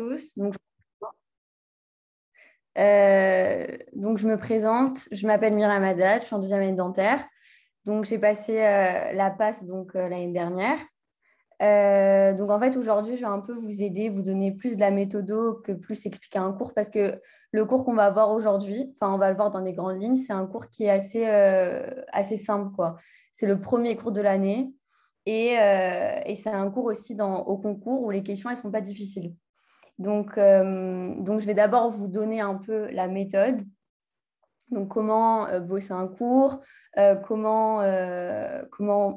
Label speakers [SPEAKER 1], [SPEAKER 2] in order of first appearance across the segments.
[SPEAKER 1] tous. Donc, je me présente, je m'appelle Myriam Haddad, je suis en deuxième année de dentaire. Donc, j'ai passé la passe l'année dernière. Donc, en fait, aujourd'hui, je vais un peu vous aider, vous donner plus de la méthodo que plus expliquer un cours parce que le cours qu'on va avoir aujourd'hui, enfin, on va le voir dans les grandes lignes, c'est un cours qui est assez simple, quoi. C'est le premier cours de l'année et c'est un cours aussi au concours où les questions, elles ne sont pas difficiles. Donc, je vais d'abord vous donner un peu la méthode. Donc, comment bosser un cours, comment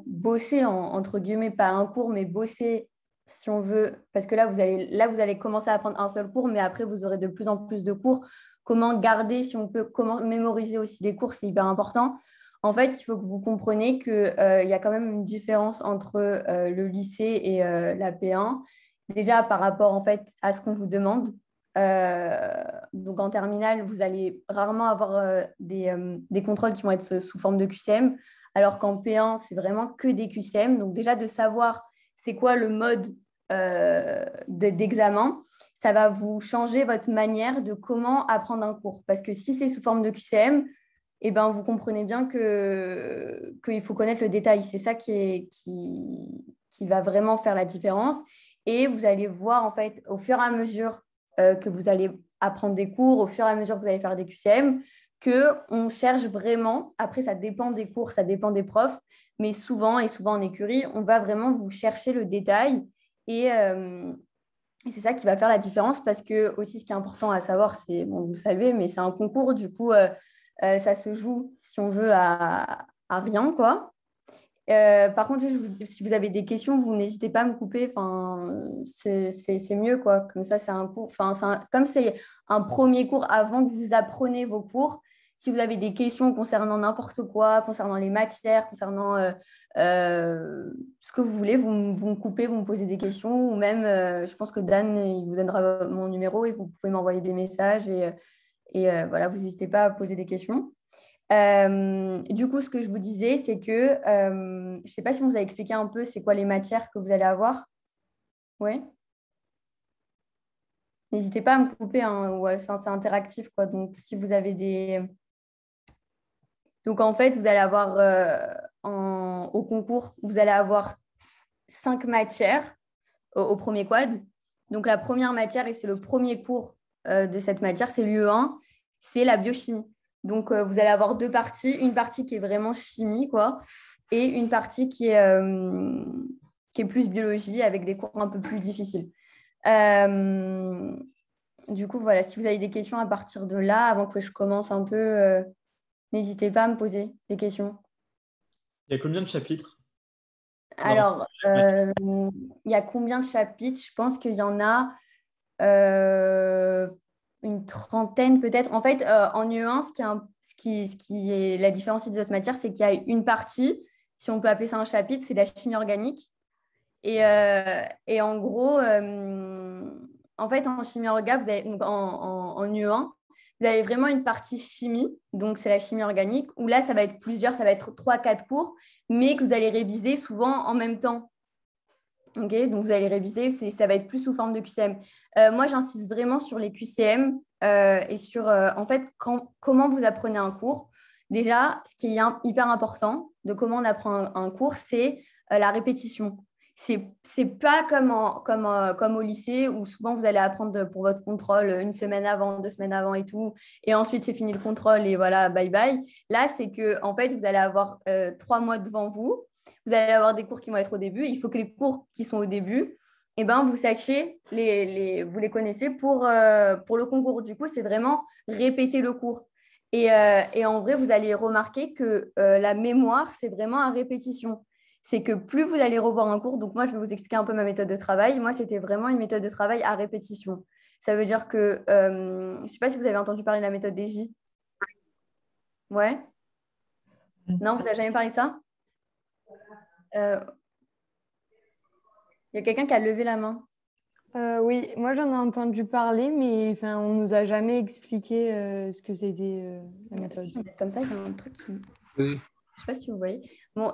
[SPEAKER 1] bosser, entre guillemets, pas un cours, mais bosser si on veut. Parce que là, vous allez commencer à apprendre un seul cours, mais après, vous aurez de plus en plus de cours. Comment garder, si on peut, comment mémoriser aussi les cours, c'est hyper important. En fait, il faut que vous compreniez qu'il y a quand même une différence entre le lycée et la P1. Déjà, par rapport en fait, à ce qu'on vous demande. Donc en terminale, vous allez rarement avoir des contrôles qui vont être sous forme de QCM, alors qu'en P1, c'est vraiment que des QCM. Donc déjà de savoir c'est quoi le mode d'examen, ça va vous changer votre manière de comment apprendre un cours. Parce que si c'est sous forme de QCM, eh ben, vous comprenez bien qu'il faut connaître le détail. C'est ça qui va vraiment faire la différence. Et vous allez voir, en fait, au fur et à mesure que vous allez apprendre des cours, au fur et à mesure que vous allez faire des QCM, qu'on cherche vraiment, après ça dépend des cours, ça dépend des profs, mais souvent en écurie, on va vraiment vous chercher le détail et c'est ça qui va faire la différence parce que aussi ce qui est important à savoir, c'est, bon, vous le savez, mais c'est un concours, du coup, ça se joue, si on veut, à rien, quoi. Par contre, si vous avez des questions, vous n'hésitez pas à me couper. Enfin, c'est mieux, quoi. Comme ça, c'est un cours. Enfin, comme c'est un premier cours avant que vous appreniez vos cours, si vous avez des questions concernant n'importe quoi, concernant les matières, concernant ce que vous voulez, vous me coupez, vous me posez des questions. Ou même, je pense que Dan, il vous donnera mon numéro et vous pouvez m'envoyer des messages. Voilà, vous n'hésitez pas à poser des questions. Du coup, ce que je vous disais, c'est que je ne sais pas si on vous a expliqué un peu c'est quoi les matières que vous allez avoir. Oui. N'hésitez pas à me couper, hein, ouais, enfin, c'est interactif, quoi. Donc, si vous avez des. Donc, en fait, vous allez avoir au concours, vous allez avoir 5 matières au premier quad. Donc, la première matière, et c'est le premier cours de cette matière, c'est l'UE1, c'est la biochimie. Donc, vous allez avoir deux parties. Une partie qui est vraiment chimie, quoi, et une partie qui est plus biologie, avec des cours un peu plus difficiles. Du coup, voilà, si vous avez des questions à partir de là, avant que je commence un peu, n'hésitez pas à me poser des questions.
[SPEAKER 2] Il y a combien de chapitres? Non.
[SPEAKER 1] Alors, il y a combien de chapitres? Je pense qu'il y en a euh, une trentaine peut-être. En fait, en UE1, ce qui est la différence des autres matières, c'est qu'il y a une partie, si on peut appeler ça un chapitre, c'est la chimie organique. Et en gros, en fait, en chimie organique, donc en UE1, vous avez vraiment une partie chimie, donc c'est la chimie organique, où là, ça va être plusieurs, ça va être 3-4 cours, mais que vous allez réviser souvent en même temps. Okay, donc, vous allez réviser, ça va être plus sous forme de QCM. Moi, j'insiste vraiment sur les QCM et sur, en fait, comment vous apprenez un cours. Déjà, ce qui est hyper important de comment on apprend un cours, c'est la répétition. C'est pas comme au lycée où souvent vous allez apprendre pour votre contrôle une semaine avant, 2 semaines avant et tout, et ensuite c'est fini le contrôle et voilà, bye bye. Là, c'est que en fait, vous allez avoir 3 mois devant vous. Vous allez avoir des cours qui vont être au début. Il faut que les cours qui sont au début, eh ben, vous sachiez, vous les connaissez pour le concours. Du coup, c'est vraiment répéter le cours. Et en vrai, vous allez remarquer que la mémoire, c'est vraiment à répétition. C'est que plus vous allez revoir un cours, donc moi, je vais vous expliquer un peu ma méthode de travail. Moi, c'était vraiment une méthode de travail à répétition. Ça veut dire que, je ne sais pas si vous avez entendu parler de la méthode des J. Ouais? Non, vous n'avez jamais parlé de ça? Euh, Il y a quelqu'un qui a levé la main.
[SPEAKER 3] Oui, moi j'en ai entendu parler, mais enfin, on nous a jamais expliqué ce que c'était la méthode.
[SPEAKER 1] Comme ça, il y a un truc qui.
[SPEAKER 2] Oui.
[SPEAKER 1] Je sais pas si vous voyez. Bon,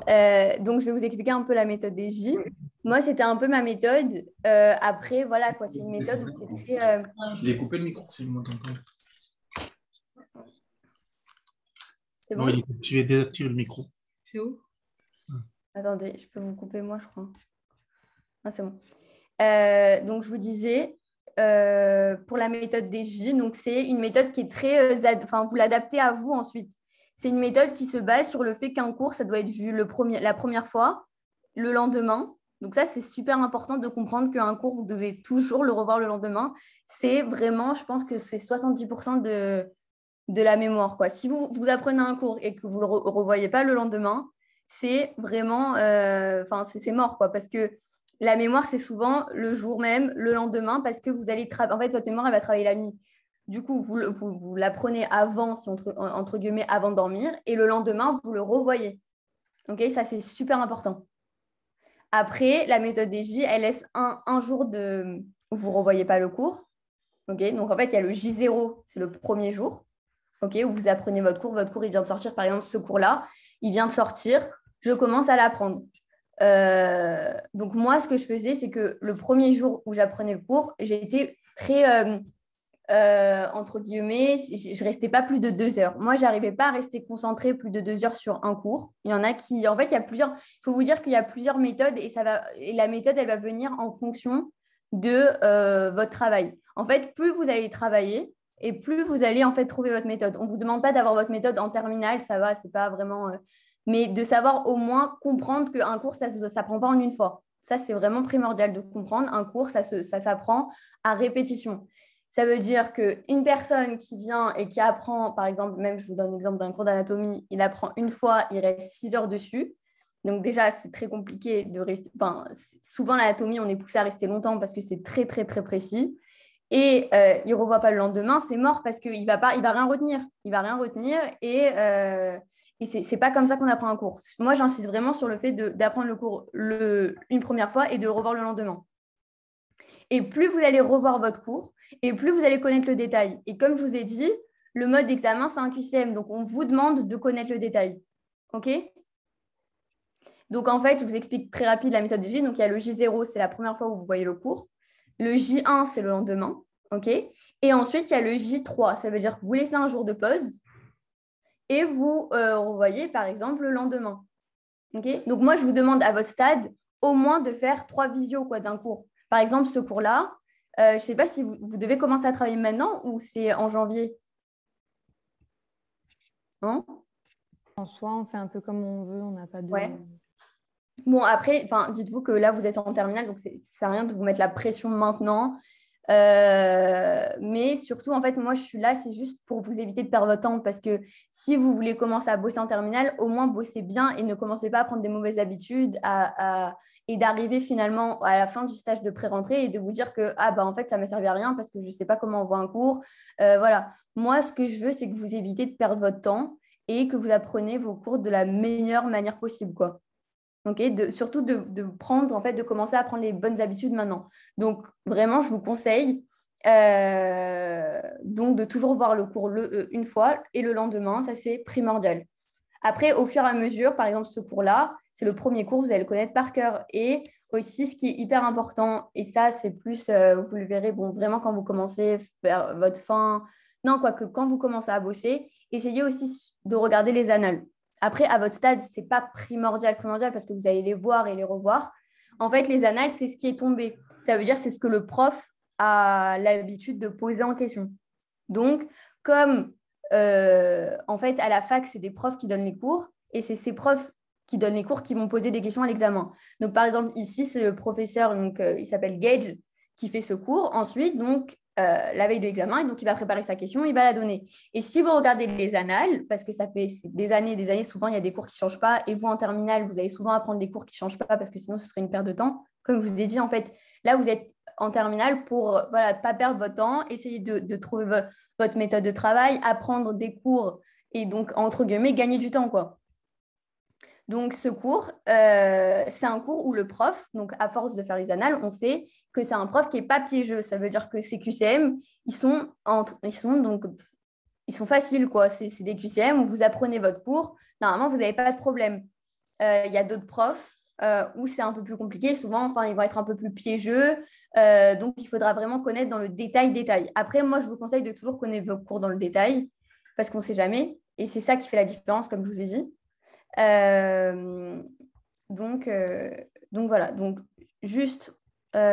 [SPEAKER 1] donc, je vais vous expliquer un peu la méthode des J. Moi, c'était un peu ma méthode. Après, voilà, quoi, c'est une méthode où c'est très...
[SPEAKER 2] J'ai coupé le micro, si je m'entends pas.
[SPEAKER 1] C'est
[SPEAKER 2] Non,
[SPEAKER 1] bon?
[SPEAKER 2] je vais désactiver le micro.
[SPEAKER 4] C'est où?
[SPEAKER 1] Attendez, je peux vous couper moi, je crois. Ah, c'est bon. Donc, je vous disais, pour la méthode des J, donc c'est une méthode qui est très... Enfin, vous l'adaptez à vous ensuite. C'est une méthode qui se base sur le fait qu'un cours, ça doit être vu la première fois, le lendemain. Donc ça, c'est super important de comprendre qu'un cours, vous devez toujours le revoir le lendemain. C'est vraiment, je pense que c'est 70% de la mémoire, quoi. Si vous apprenez un cours et que vous ne le revoyez pas le lendemain, c'est vraiment... Enfin, c'est mort, quoi, parce que la mémoire, c'est souvent le jour même, le lendemain, parce que vous allez travailler. En fait, votre mémoire, elle va travailler la nuit. Du coup, vous l'apprenez avant, si entre guillemets, avant de dormir, et le lendemain, vous le revoyez. OK, ça, c'est super important. Après, la méthode des J, elle laisse un jour où vous ne revoyez pas le cours. OK, donc en fait, il y a le J0, c'est le premier jour. OK, où vous apprenez votre cours. Votre cours, il vient de sortir, par exemple, ce cours-là, il vient de sortir. Je commence à l'apprendre. Donc moi, ce que je faisais, c'est que le premier jour où j'apprenais le cours, j'ai été très, entre guillemets, je restais pas plus de 2 heures. Moi, j'arrivais pas à rester concentrée plus de 2 heures sur un cours. Il y en a qui, en fait, il y a plusieurs. Il faut vous dire qu'il y a plusieurs méthodes et la méthode, elle va venir en fonction de votre travail. En fait, plus vous allez travailler et plus vous allez en fait trouver votre méthode. On vous demande pas d'avoir votre méthode en terminale, ça va, c'est pas vraiment. Mais de savoir au moins comprendre qu'un cours, ça ne s'apprend pas en une fois. Ça, c'est vraiment primordial de comprendre. Un cours, ça s'apprend à répétition. Ça veut dire qu'une personne qui vient et qui apprend, par exemple, même je vous donne l'exemple d'un cours d'anatomie, il apprend une fois, il reste 6 heures dessus. Donc déjà, c'est très compliqué de rester... Enfin, souvent, l'anatomie, on est poussé à rester longtemps parce que c'est très, très, très précis. Et il ne revoit pas le lendemain, c'est mort parce qu'il va rien retenir. Il va rien retenir et c'est pas comme ça qu'on apprend un cours. Moi, j'insiste vraiment sur le fait d'apprendre le cours une première fois et de le revoir le lendemain. Et plus vous allez revoir votre cours, et plus vous allez connaître le détail. Et comme je vous ai dit, le mode d'examen, c'est un QCM. Donc, on vous demande de connaître le détail. OK? Donc, en fait, je vous explique très rapide la méthode du J. Donc, il y a le J0, c'est la première fois où vous voyez le cours. Le J1, c'est le lendemain. OK? Et ensuite, il y a le J3. Ça veut dire que vous laissez un jour de pause et vous revoyez, par exemple, le lendemain. OK? Donc, moi, je vous demande à votre stade au moins de faire 3 visios d'un cours. Par exemple, ce cours-là, je ne sais pas si vous devez commencer à travailler maintenant ou c'est en janvier. Hein?
[SPEAKER 3] En soi, on fait un peu comme on veut, on n'a pas de...
[SPEAKER 1] Ouais. Bon, après, dites-vous que là, vous êtes en terminale, donc ça ne sert à rien de vous mettre la pression maintenant. Mais surtout, en fait, moi, je suis là, c'est juste pour vous éviter de perdre votre temps parce que si vous voulez commencer à bosser en terminale, au moins bossez bien et ne commencez pas à prendre des mauvaises habitudes et d'arriver finalement à la fin du stage de pré-rentrée et de vous dire que en fait, ça ne m'a servi à rien parce que je ne sais pas comment on voit un cours. Voilà. Moi, ce que je veux, c'est que vous évitez de perdre votre temps et que vous apprenez vos cours de la meilleure manière possible, quoi. Okay, surtout de prendre, en fait, de commencer à prendre les bonnes habitudes maintenant. Donc, vraiment, je vous conseille donc de toujours voir le cours une fois et le lendemain, ça c'est primordial. Après, au fur et à mesure, par exemple, ce cours-là, c'est le premier cours, vous allez le connaître par cœur. Et aussi, ce qui est hyper important, et ça, c'est plus, vous le verrez, bon, vraiment quand vous commencez vers votre fin, non, quoique quand vous commencez à bosser, essayez aussi de regarder les annales. Après, à votre stade, ce n'est pas primordial parce que vous allez les voir et les revoir. En fait, les annales, c'est ce qui est tombé. Ça veut dire c'est ce que le prof a l'habitude de poser en question. Donc, comme en fait, à la fac, c'est des profs qui donnent les cours et c'est ces profs qui donnent les cours qui vont poser des questions à l'examen. Donc, par exemple, ici, c'est le professeur, donc, il s'appelle Gage, qui fait ce cours. Ensuite, donc, la veille de l'examen, et donc il va préparer sa question, il va la donner. Et si vous regardez les annales, parce que ça fait des années, souvent il y a des cours qui ne changent pas, et vous en terminale, vous allez souvent apprendre des cours qui ne changent pas, parce que sinon ce serait une perte de temps. Comme je vous ai dit, en fait, là vous êtes en terminale pour ne pas perdre votre temps, essayer de trouver votre méthode de travail, apprendre des cours, et donc, entre guillemets, gagner du temps, quoi. Donc, ce cours, c'est un cours où le prof, donc à force de faire les annales, on sait que c'est un prof qui n'est pas piégeux. Ça veut dire que ces QCM, ils sont donc ils sont faciles, quoi. C'est des QCM où vous apprenez votre cours. Normalement, vous n'avez pas de problème. Il y a d'autres profs où c'est un peu plus compliqué. Souvent, enfin, ils vont être un peu plus piégeux. Donc, il faudra vraiment connaître dans le détail. Après, moi, je vous conseille de toujours connaître vos cours dans le détail parce qu'on ne sait jamais. Et c'est ça qui fait la différence, comme je vous ai dit. Euh, donc voilà. Donc, juste,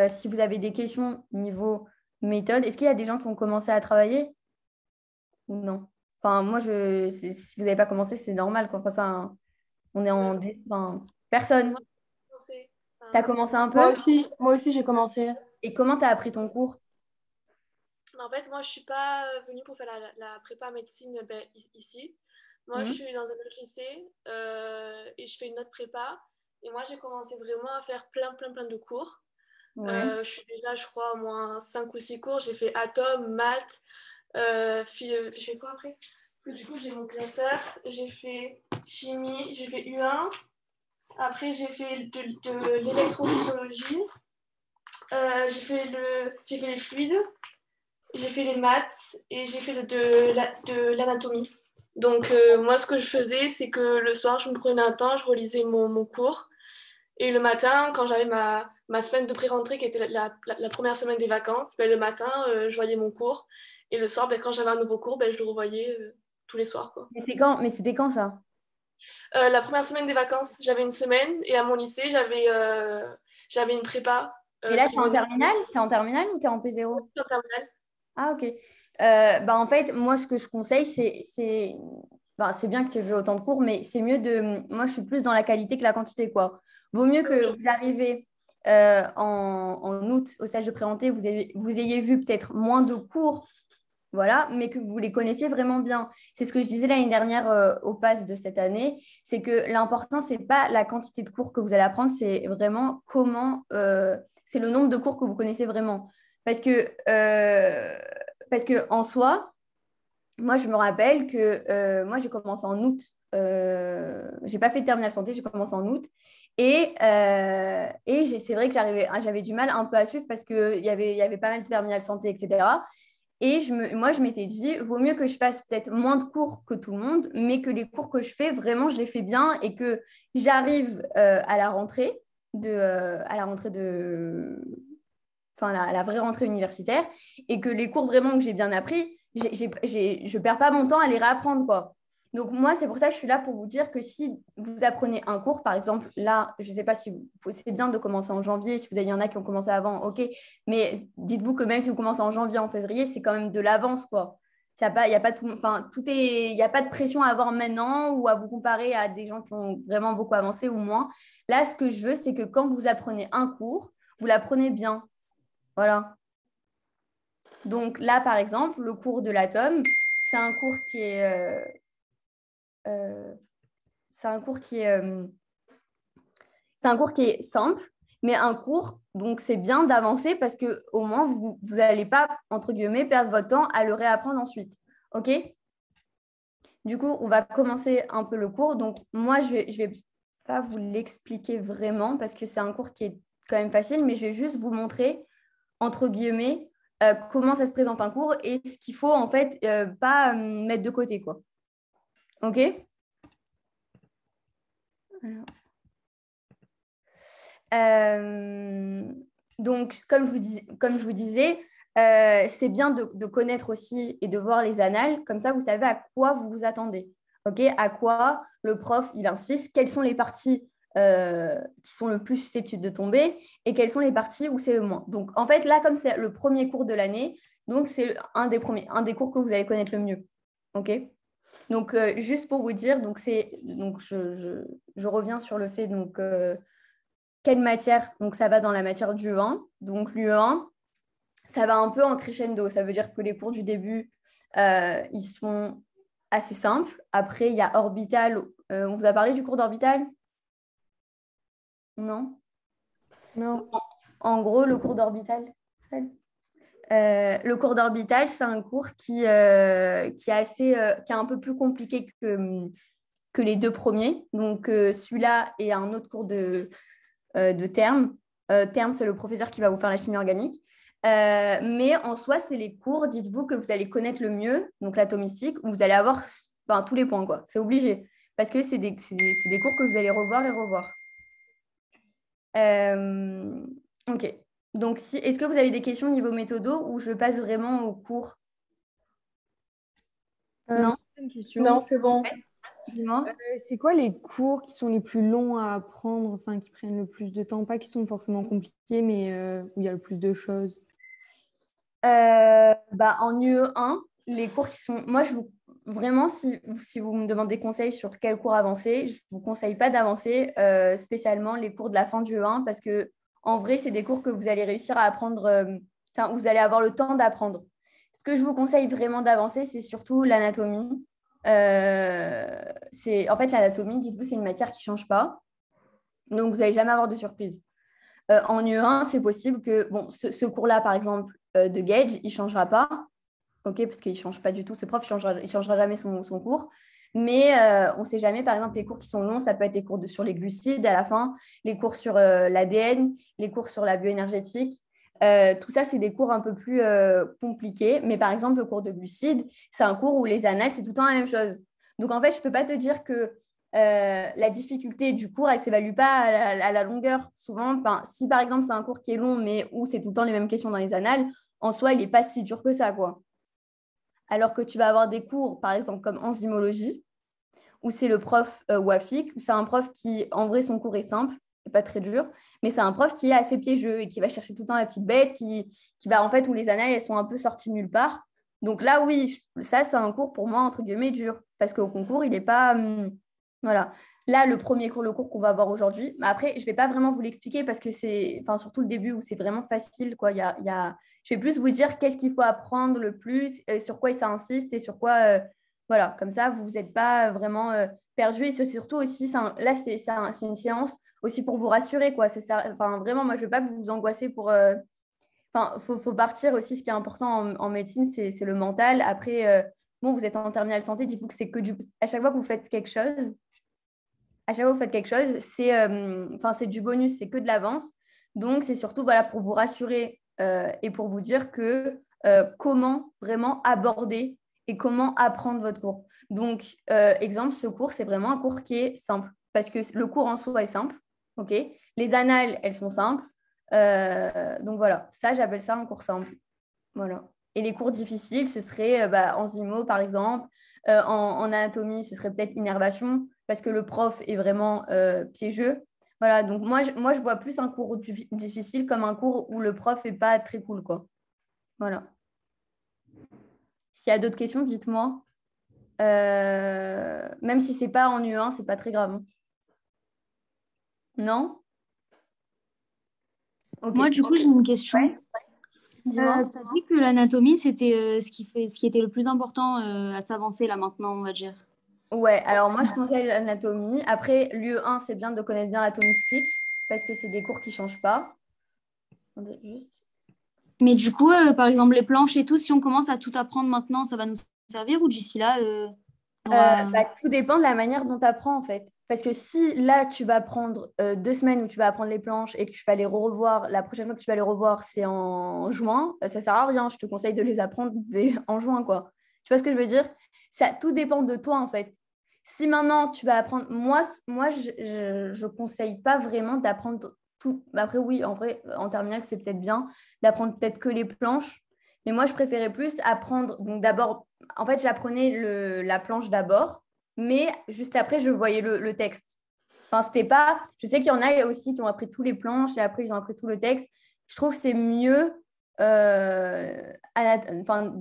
[SPEAKER 1] si vous avez des questions niveau méthode, est-ce qu'il y a des gens qui ont commencé à travailler ou non? Enfin, moi, si vous n'avez pas commencé, c'est normal, quoi. Enfin, on est
[SPEAKER 4] Euh,
[SPEAKER 1] enfin, personne.
[SPEAKER 4] Moi, j'ai commencé.
[SPEAKER 1] Tu as commencé un
[SPEAKER 3] Moi
[SPEAKER 1] peu?
[SPEAKER 3] aussi, moi aussi j'ai commencé.
[SPEAKER 1] Et comment tu as appris ton cours?
[SPEAKER 4] Mais en fait, moi, je suis pas venue pour faire la prépa médecine ici. Moi, je suis dans un autre lycée et je fais une autre prépa. Et moi, j'ai commencé vraiment à faire plein de cours.
[SPEAKER 1] Ouais.
[SPEAKER 4] Je suis déjà, je crois, au moins 5 ou 6 cours. J'ai fait atomes, maths. J'ai fait quoi après? Parce que du coup, j'ai mon classeur. J'ai fait chimie, j'ai fait U1. Après, j'ai fait de l'électrophysiologie. J'ai fait les fluides. J'ai fait les maths et j'ai fait de l'anatomie. Donc, moi, ce que je faisais, c'est que le soir, je me prenais un temps, je relisais mon cours. Et le matin, quand j'avais ma semaine de pré-rentrée, qui était la première semaine des vacances, ben, le matin, je voyais mon cours. Et le soir, ben, quand j'avais un nouveau cours, ben, je le revoyais tous les soirs, quoi.
[SPEAKER 1] Mais c'était quand ça?
[SPEAKER 4] La première semaine des vacances, j'avais une semaine. Et à mon lycée, j'avais une prépa
[SPEAKER 1] Mais là,
[SPEAKER 4] qui
[SPEAKER 1] tu es en
[SPEAKER 4] venait
[SPEAKER 1] terminale? Tu es en terminale ou tu es en P0?
[SPEAKER 4] en terminale.
[SPEAKER 1] Ah, ok. En fait, moi, ce que je conseille, c'est bien que tu aies vu autant de cours, mais c'est mieux de. Moi, je suis plus dans la qualité que la quantité, quoi. Vaut mieux que
[SPEAKER 4] Ok.
[SPEAKER 1] vous arrivez en août au stage de présenté, vous ayez vu peut-être moins de cours, voilà, mais que vous les connaissiez vraiment bien. C'est ce que je disais l'année dernière au PASS de cette année, c'est que l'important, c'est pas la quantité de cours que vous allez apprendre, c'est vraiment c'est le nombre de cours que vous connaissez vraiment. Parce que, euh, parce que en soi, moi, je me rappelle que moi, j'ai commencé en août. J'ai pas fait de terminale santé, j'ai commencé en août. C'est vrai que j'avais du mal un peu à suivre parce qu'il y avait pas mal de terminale santé, etc. Et moi, je m'étais dit, vaut mieux que je fasse peut-être moins de cours que tout le monde, mais que les cours que je fais, vraiment, je les fais bien et que j'arrive à la rentrée enfin, la vraie rentrée universitaire, et que les cours vraiment que j'ai bien appris, je ne perds pas mon temps à les réapprendre, quoi. Donc, moi, c'est pour ça que je suis là pour vous dire que si vous apprenez un cours, par exemple, là, je ne sais pas si c'est bien de commencer en janvier, si il y en a qui ont commencé avant, ok, mais dites-vous que même si vous commencez en janvier, en février, c'est quand même de l'avance, quoi. Il y a pas tout, enfin, il n'y a pas de pression à avoir maintenant ou à vous comparer à des gens qui ont vraiment beaucoup avancé ou moins. Là, ce que je veux, c'est que quand vous apprenez un cours, vous l'apprenez bien. Voilà. Donc là, par exemple, le cours de l'atome, c'est un cours qui est, euh, c'est un cours qui est, c'est un cours qui est simple, mais un cours, donc c'est bien d'avancer parce que au moins vous n'allez pas entre guillemets perdre votre temps à le réapprendre ensuite. Ok? Du coup, on va commencer un peu le cours. Donc moi, je vais pas vous l'expliquer vraiment parce que c'est un cours qui est quand même facile, mais je vais juste vous montrer entre guillemets, comment ça se présente un cours et ce qu'il faut en fait pas mettre de côté, quoi. Ok? Alors. Donc, comme je vous disais, c'est bien de connaître aussi et de voir les annales, comme ça vous savez à quoi vous vous attendez. Ok? À quoi le prof il insiste, quelles sont les parties qui sont le plus susceptibles de tomber et quelles sont les parties où c'est le moins. Donc, en fait, là, comme c'est le premier cours de l'année, donc c'est un des cours que vous allez connaître le mieux. Ok? Donc, juste pour vous dire, je reviens sur le fait, donc, quelle matière? Donc, ça va dans la matière du E1. Donc, l'UE1, ça va un peu en crescendo. Ça veut dire que les cours du début, ils sont assez simples. Après, il y a orbital. On vous a parlé du cours d'orbital? Non?
[SPEAKER 3] Non.
[SPEAKER 1] En gros, le cours d'orbital. Le cours d'orbital, c'est un cours qui est un peu plus compliqué que les deux premiers. Donc, celui-là et un autre cours de termes. Termes, c'est le professeur qui va vous faire la chimie organique. Mais en soi, c'est les cours, dites-vous, que vous allez connaître le mieux, donc l'atomistique, où vous allez avoir tous les points, quoi. C'est obligé, parce que c'est des cours que vous allez revoir et revoir. Ok. Donc, est-ce que vous avez des questions au niveau méthodo ou je passe vraiment au cours? Non?
[SPEAKER 3] Une question.
[SPEAKER 4] Non, c'est bon.
[SPEAKER 1] Dis-moi.
[SPEAKER 3] C'est quoi les cours qui sont les plus longs à apprendre, enfin qui prennent le plus de temps, pas qui sont forcément compliqués, mais où il y a le plus de choses?
[SPEAKER 1] En UE1, les cours qui sont... Moi, vraiment, si vous me demandez conseil sur quel cours avancer, je ne vous conseille pas d'avancer spécialement les cours de la fin du E1 parce que en vrai, c'est des cours que vous allez réussir à apprendre, vous allez avoir le temps d'apprendre. Ce que je vous conseille vraiment d'avancer, c'est surtout l'anatomie. En fait, l'anatomie, dites-vous, c'est une matière qui ne change pas. Donc, vous n'allez jamais avoir de surprise. En UE1, c'est possible que ce cours-là, par exemple, de Gage, il ne changera pas. Ok, parce qu'il ne change pas du tout. Ce prof, il ne changera jamais son cours. Mais on ne sait jamais, par exemple, les cours qui sont longs, ça peut être les cours sur les glucides à la fin, les cours sur l'ADN, les cours sur la bioénergétique. Tout ça, c'est des cours un peu plus compliqués. Mais par exemple, le cours de glucides, c'est un cours où les annales, c'est tout le temps la même chose. Donc, en fait, je ne peux pas te dire que la difficulté du cours, elle ne s'évalue pas à la longueur. Souvent, si par exemple, c'est un cours qui est long, mais où c'est tout le temps les mêmes questions dans les annales, en soi, il n'est pas si dur que ça, quoi. Alors que tu vas avoir des cours, par exemple, comme enzymologie, où c'est le prof Wafik, où c'est un prof qui, en vrai, son cours est simple, et pas très dur, mais c'est un prof qui est assez piégeux et qui va chercher tout le temps la petite bête, qui va, en fait, où les annales, elles sont un peu sorties nulle part. Donc là, oui, ça, c'est un cours pour moi, entre guillemets, dur, parce qu'au concours, il n'est pas... voilà. Là, le cours qu'on va avoir aujourd'hui, mais après, je ne vais pas vraiment vous l'expliquer parce que c'est, surtout le début où c'est vraiment facile, quoi. Je vais plus vous dire qu'est-ce qu'il faut apprendre le plus, sur quoi ça insiste et sur quoi, voilà. Comme ça, vous n'êtes pas vraiment perdu. Et c'est surtout aussi, là, c'est une séance aussi pour vous rassurer, quoi. C'est ça, vraiment, moi, je ne veux pas que vous vous angoissez pour... faut partir aussi. Ce qui est important en médecine, c'est le mental. Après, vous êtes en terminale santé, dites-vous que c'est que à chaque fois que vous faites quelque chose, c'est du bonus, c'est que de l'avance. Donc, c'est surtout voilà, pour vous rassurer et pour vous dire que comment vraiment aborder et comment apprendre votre cours. Donc, exemple, ce cours, c'est vraiment un cours qui est simple parce que le cours en soi est simple. Ok, les annales, elles sont simples. Donc, voilà, ça, j'appelle ça un cours simple. Voilà. Et les cours difficiles, ce serait enzymo, par exemple. En anatomie, ce serait peut-être innervation, parce que le prof est vraiment piégeux. Voilà, donc moi, je vois plus un cours difficile comme un cours où le prof n'est pas très cool, quoi. Voilà. S'il y a d'autres questions, dites-moi. Même si ce n'est pas en UE1, ce n'est pas très grave. Hein. Non? Okay.
[SPEAKER 5] Moi, du coup, j'ai une question.
[SPEAKER 1] Ouais. Dis-moi.
[SPEAKER 5] Tu as dit que l'anatomie, c'était ce qui était le plus important à s'avancer là maintenant, on va dire.
[SPEAKER 1] Ouais, alors moi, je conseille l'anatomie. Après, l'UE1, c'est bien de connaître bien l'atomistique parce que c'est des cours qui ne changent pas. Attendez, juste.
[SPEAKER 5] Mais du coup, par exemple, les planches et tout, si on commence à tout apprendre maintenant, ça va nous servir ou d'ici là
[SPEAKER 1] Tout dépend de la manière dont tu apprends en fait. Parce que si là, tu vas prendre 2 semaines où tu vas apprendre les planches et que tu vas les revoir, la prochaine fois que tu vas les revoir, c'est en juin, ça ne sert à rien. Je te conseille de les apprendre en juin, quoi. Tu vois ce que je veux dire? Tout dépend de toi en fait. Si maintenant tu vas apprendre, moi je ne conseille pas vraiment d'apprendre tout. Après, oui, en vrai, en terminale, c'est peut-être bien d'apprendre peut-être que les planches. Mais moi, je préférais plus apprendre. Donc, d'abord, en fait, j'apprenais la planche d'abord, mais juste après, je voyais le texte. Enfin, c'était pas. Je sais qu'il y en a aussi qui ont appris tous les planches et après, ils ont appris tout le texte. Je trouve que c'est mieux.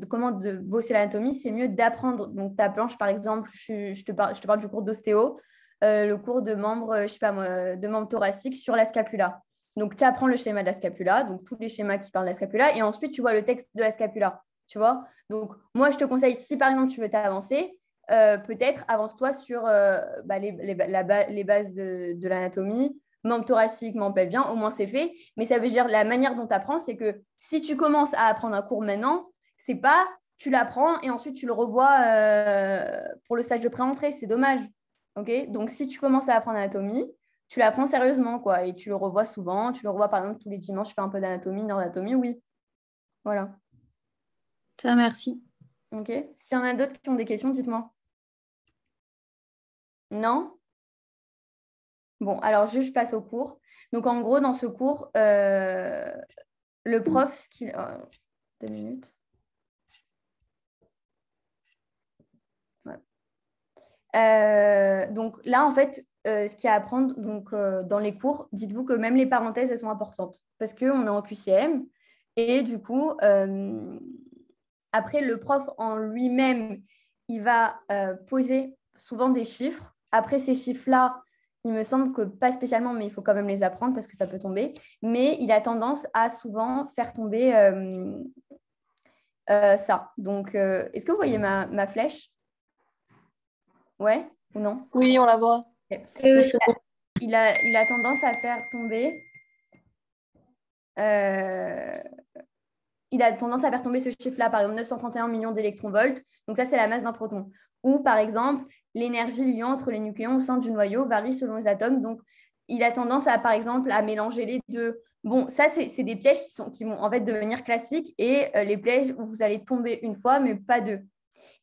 [SPEAKER 1] Comment de bosser l'anatomie, c'est mieux d'apprendre. Donc, ta planche, par exemple, je te parle du cours d'ostéo, le cours de membre, je sais pas moi, de membre thoracique sur la scapula. Donc, tu apprends le schéma de la scapula, donc tous les schémas qui parlent de la scapula, et ensuite, tu vois le texte de la scapula, tu vois. Donc, moi, je te conseille, si par exemple, tu veux t'avancer, peut-être avance-toi sur les bases de l'anatomie, membre thoracique, membre pelvien, au moins c'est fait. Mais ça veut dire la manière dont tu apprends, c'est que si tu commences à apprendre un cours maintenant, c'est pas tu l'apprends et ensuite tu le revois pour le stage de pré-entrée, c'est dommage. Okay, donc, si tu commences à apprendre l'anatomie, tu l'apprends sérieusement, quoi, et tu le revois souvent. Tu le revois, par exemple, tous les dimanches, je fais un peu d'anatomie, d'anatomie, oui. Voilà.
[SPEAKER 5] Ça, merci.
[SPEAKER 1] OK. S'il y en a d'autres qui ont des questions, dites-moi. Non? Bon, alors juste je passe au cours. Donc en gros, dans ce cours, le prof, 2 minutes. Ouais. Donc là, en fait, ce qu'il y a à apprendre donc, dans les cours, dites-vous que même les parenthèses, elles sont importantes parce qu'on est en QCM et du coup, après, le prof en lui-même, il va poser souvent des chiffres. Après, ces chiffres-là, il me semble que pas spécialement, mais il faut quand même les apprendre parce que ça peut tomber. Mais il a tendance à souvent faire tomber ça. Donc, est-ce que vous voyez ma flèche? Ouais ou non?
[SPEAKER 4] Oui, on la voit.
[SPEAKER 1] Ok.
[SPEAKER 4] Oui,
[SPEAKER 1] Donc,
[SPEAKER 4] c'est bon.
[SPEAKER 1] il a tendance à faire tomber. Il a tendance à faire tomber ce chiffre-là, par exemple 931 millions d'électronvolts. Donc ça, c'est la masse d'un proton. Ou par exemple, l'énergie liant entre les nucléons au sein du noyau varie selon les atomes. Donc il a tendance à, par exemple, à mélanger les deux. Bon, ça, c'est des pièges qui vont en fait devenir classiques et les pièges où vous allez tomber une fois, mais pas deux.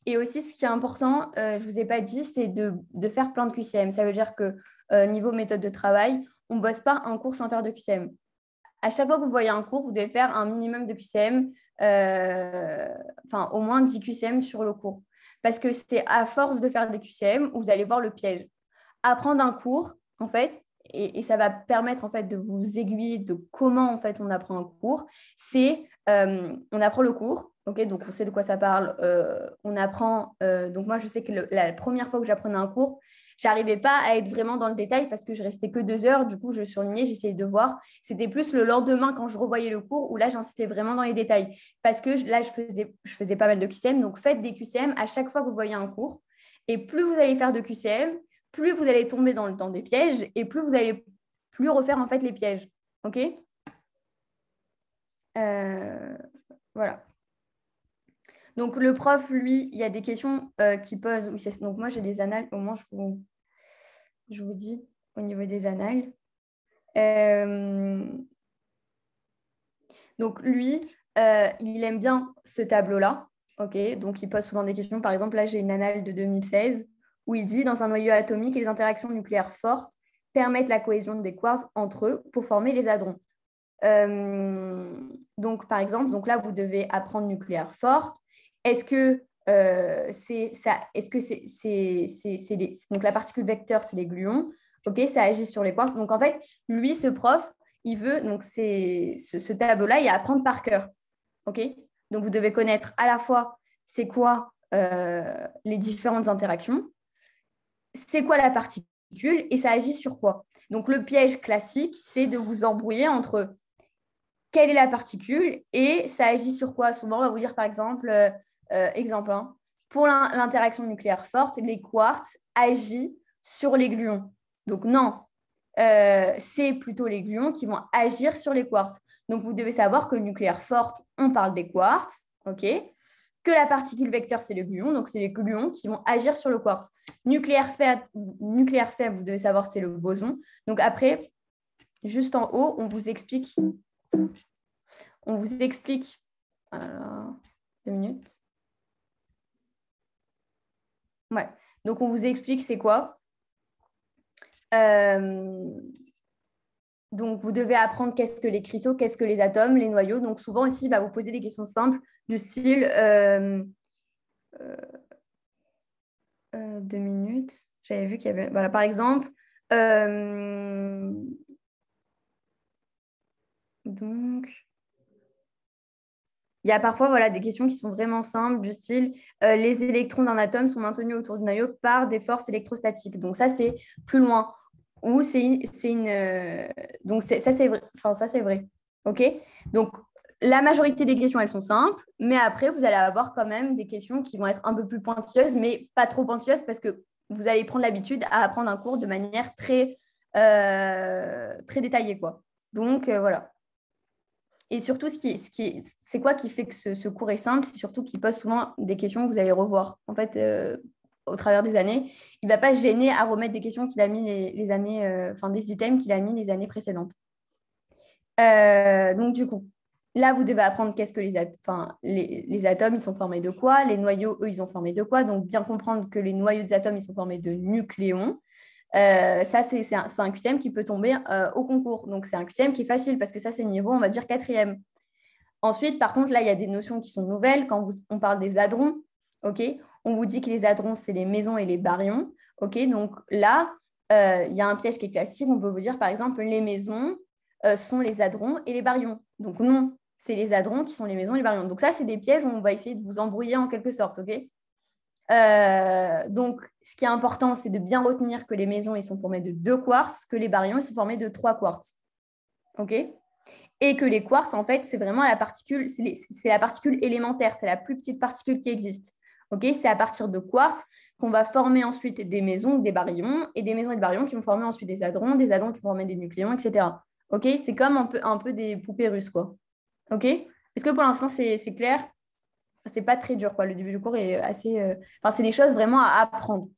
[SPEAKER 1] Et aussi, ce qui est important, je ne vous ai pas dit, c'est de faire plein de QCM. Ça veut dire que niveau méthode de travail, on ne bosse pas un cours sans faire de QCM. À chaque fois que vous voyez un cours, vous devez faire un minimum de QCM, enfin au moins 10 QCM sur le cours. Parce que c'est à force de faire des QCM où vous allez voir le piège. Apprendre un cours, en fait, et ça va permettre en fait de vous aiguiller de comment en fait on apprend un cours, c'est on apprend le cours, ok, donc on sait de quoi ça parle, on apprend, donc moi je sais que la première fois que j'apprenais un cours, j'arrivais pas à être vraiment dans le détail parce que je restais que 2 heures, du coup je surlignais, j'essayais de voir, c'était plus le lendemain quand je revoyais le cours où là j'insistais vraiment dans les détails parce que là je faisais pas mal de QCM, donc faites des QCM à chaque fois que vous voyez un cours et plus vous allez faire de QCM, plus vous allez tomber dans des pièges et plus vous allez plus refaire en fait les pièges. OK? Voilà. Donc le prof, lui, il y a des questions qu'il pose. Donc moi, j'ai des annales. Au moins, je vous dis au niveau des annales. Donc lui, il aime bien ce tableau-là. OK? Donc il pose souvent des questions. Par exemple, là, j'ai une annale de 2016 où il dit dans un noyau atomique, les interactions nucléaires fortes permettent la cohésion des quarks entre eux pour former les hadrons. Donc, par exemple, donc là, vous devez apprendre nucléaire forte. Est-ce que c'est ça? Est-ce que donc la particule vecteur, c'est les gluons. Ok, ça agit sur les quarks. Donc en fait, lui, ce prof, il veut donc ce tableau-là, il apprendre par cœur. Ok, donc vous devez connaître à la fois c'est quoi les différentes interactions, c'est quoi la particule et ça agit sur quoi. Donc le piège classique, c'est de vous embrouiller entre quelle est la particule et ça agit sur quoi. Souvent, on va vous dire par exemple, exemple 1, pour l'interaction nucléaire forte, les quarks agissent sur les gluons. Donc non, c'est plutôt les gluons qui vont agir sur les quarks. Donc vous devez savoir que nucléaire forte, on parle des quarks, ok, que la particule vecteur, c'est le gluon, donc c'est les gluons qui vont agir sur le quark. Nucléaire faible, vous devez savoir, c'est le boson. Donc après, juste en haut, on vous explique. Alors, 2 minutes. Ouais. Donc on vous explique c'est quoi. Donc vous devez apprendre qu'est-ce que les cristaux, qu'est-ce que les atomes, les noyaux. Donc souvent aussi, il va vous poser des questions simples du style 2 minutes. J'avais vu qu'il y avait. Voilà, par exemple. Donc. Il y a parfois voilà, des questions qui sont vraiment simples, du style les électrons d'un atome sont maintenus autour du noyau par des forces électrostatiques. Donc ça, c'est plus loin. Ou donc ça, c'est vrai. Enfin, ça, c'est vrai. OK? Donc, la majorité des questions, elles sont simples, mais après, vous allez avoir quand même des questions qui vont être un peu plus pointilleuses, mais pas trop pointilleuses parce que vous allez prendre l'habitude à apprendre un cours de manière très, très détaillée, quoi. Donc, voilà. Et surtout, c'est quoi qui fait que ce cours est simple? C'est surtout qu'il pose souvent des questions que vous allez revoir. En fait, au travers des années, il ne va pas se gêner à remettre des questions qu'il a mis les années, enfin des items qu'il a mis les années précédentes. Donc, du coup, là, vous devez apprendre qu'est-ce que les atomes, ils sont formés de quoi, les noyaux, eux, ils sont formés de quoi. Donc, bien comprendre que les noyaux des atomes, ils sont formés de nucléons. Ça, c'est un QCM qui peut tomber au concours. Donc, c'est un QCM qui est facile parce que ça, c'est le niveau, on va dire, 4e. Ensuite, par contre, là, il y a des notions qui sont nouvelles. Quand on parle des hadrons, okay, on vous dit que les hadrons, c'est les mésons et les baryons. Okay, donc là, il y a un piège qui est classique. On peut vous dire, par exemple, les mésons sont les hadrons et les baryons. Donc non, c'est les hadrons qui sont les mésons et les baryons. Donc ça, c'est des pièges où on va essayer de vous embrouiller en quelque sorte. Okay, donc, ce qui est important, c'est de bien retenir que les mésons, ils sont formés de 2 quarks, que les baryons, ils sont formés de 3 quarks. Okay, et que les quarks, en fait, c'est vraiment la particule, c'est la particule élémentaire, c'est la plus petite particule qui existe. Okay, c'est à partir de quarks qu'on va former ensuite des mésons, des baryons, et des mésons et des baryons qui vont former ensuite des hadrons qui vont former des nucléons, etc. Okay, c'est comme un peu des poupées russes, quoi. Okay, est-ce que pour l'instant, c'est clair? C'est pas très dur, quoi. Le début du cours est assez... Enfin, c'est des choses vraiment à apprendre.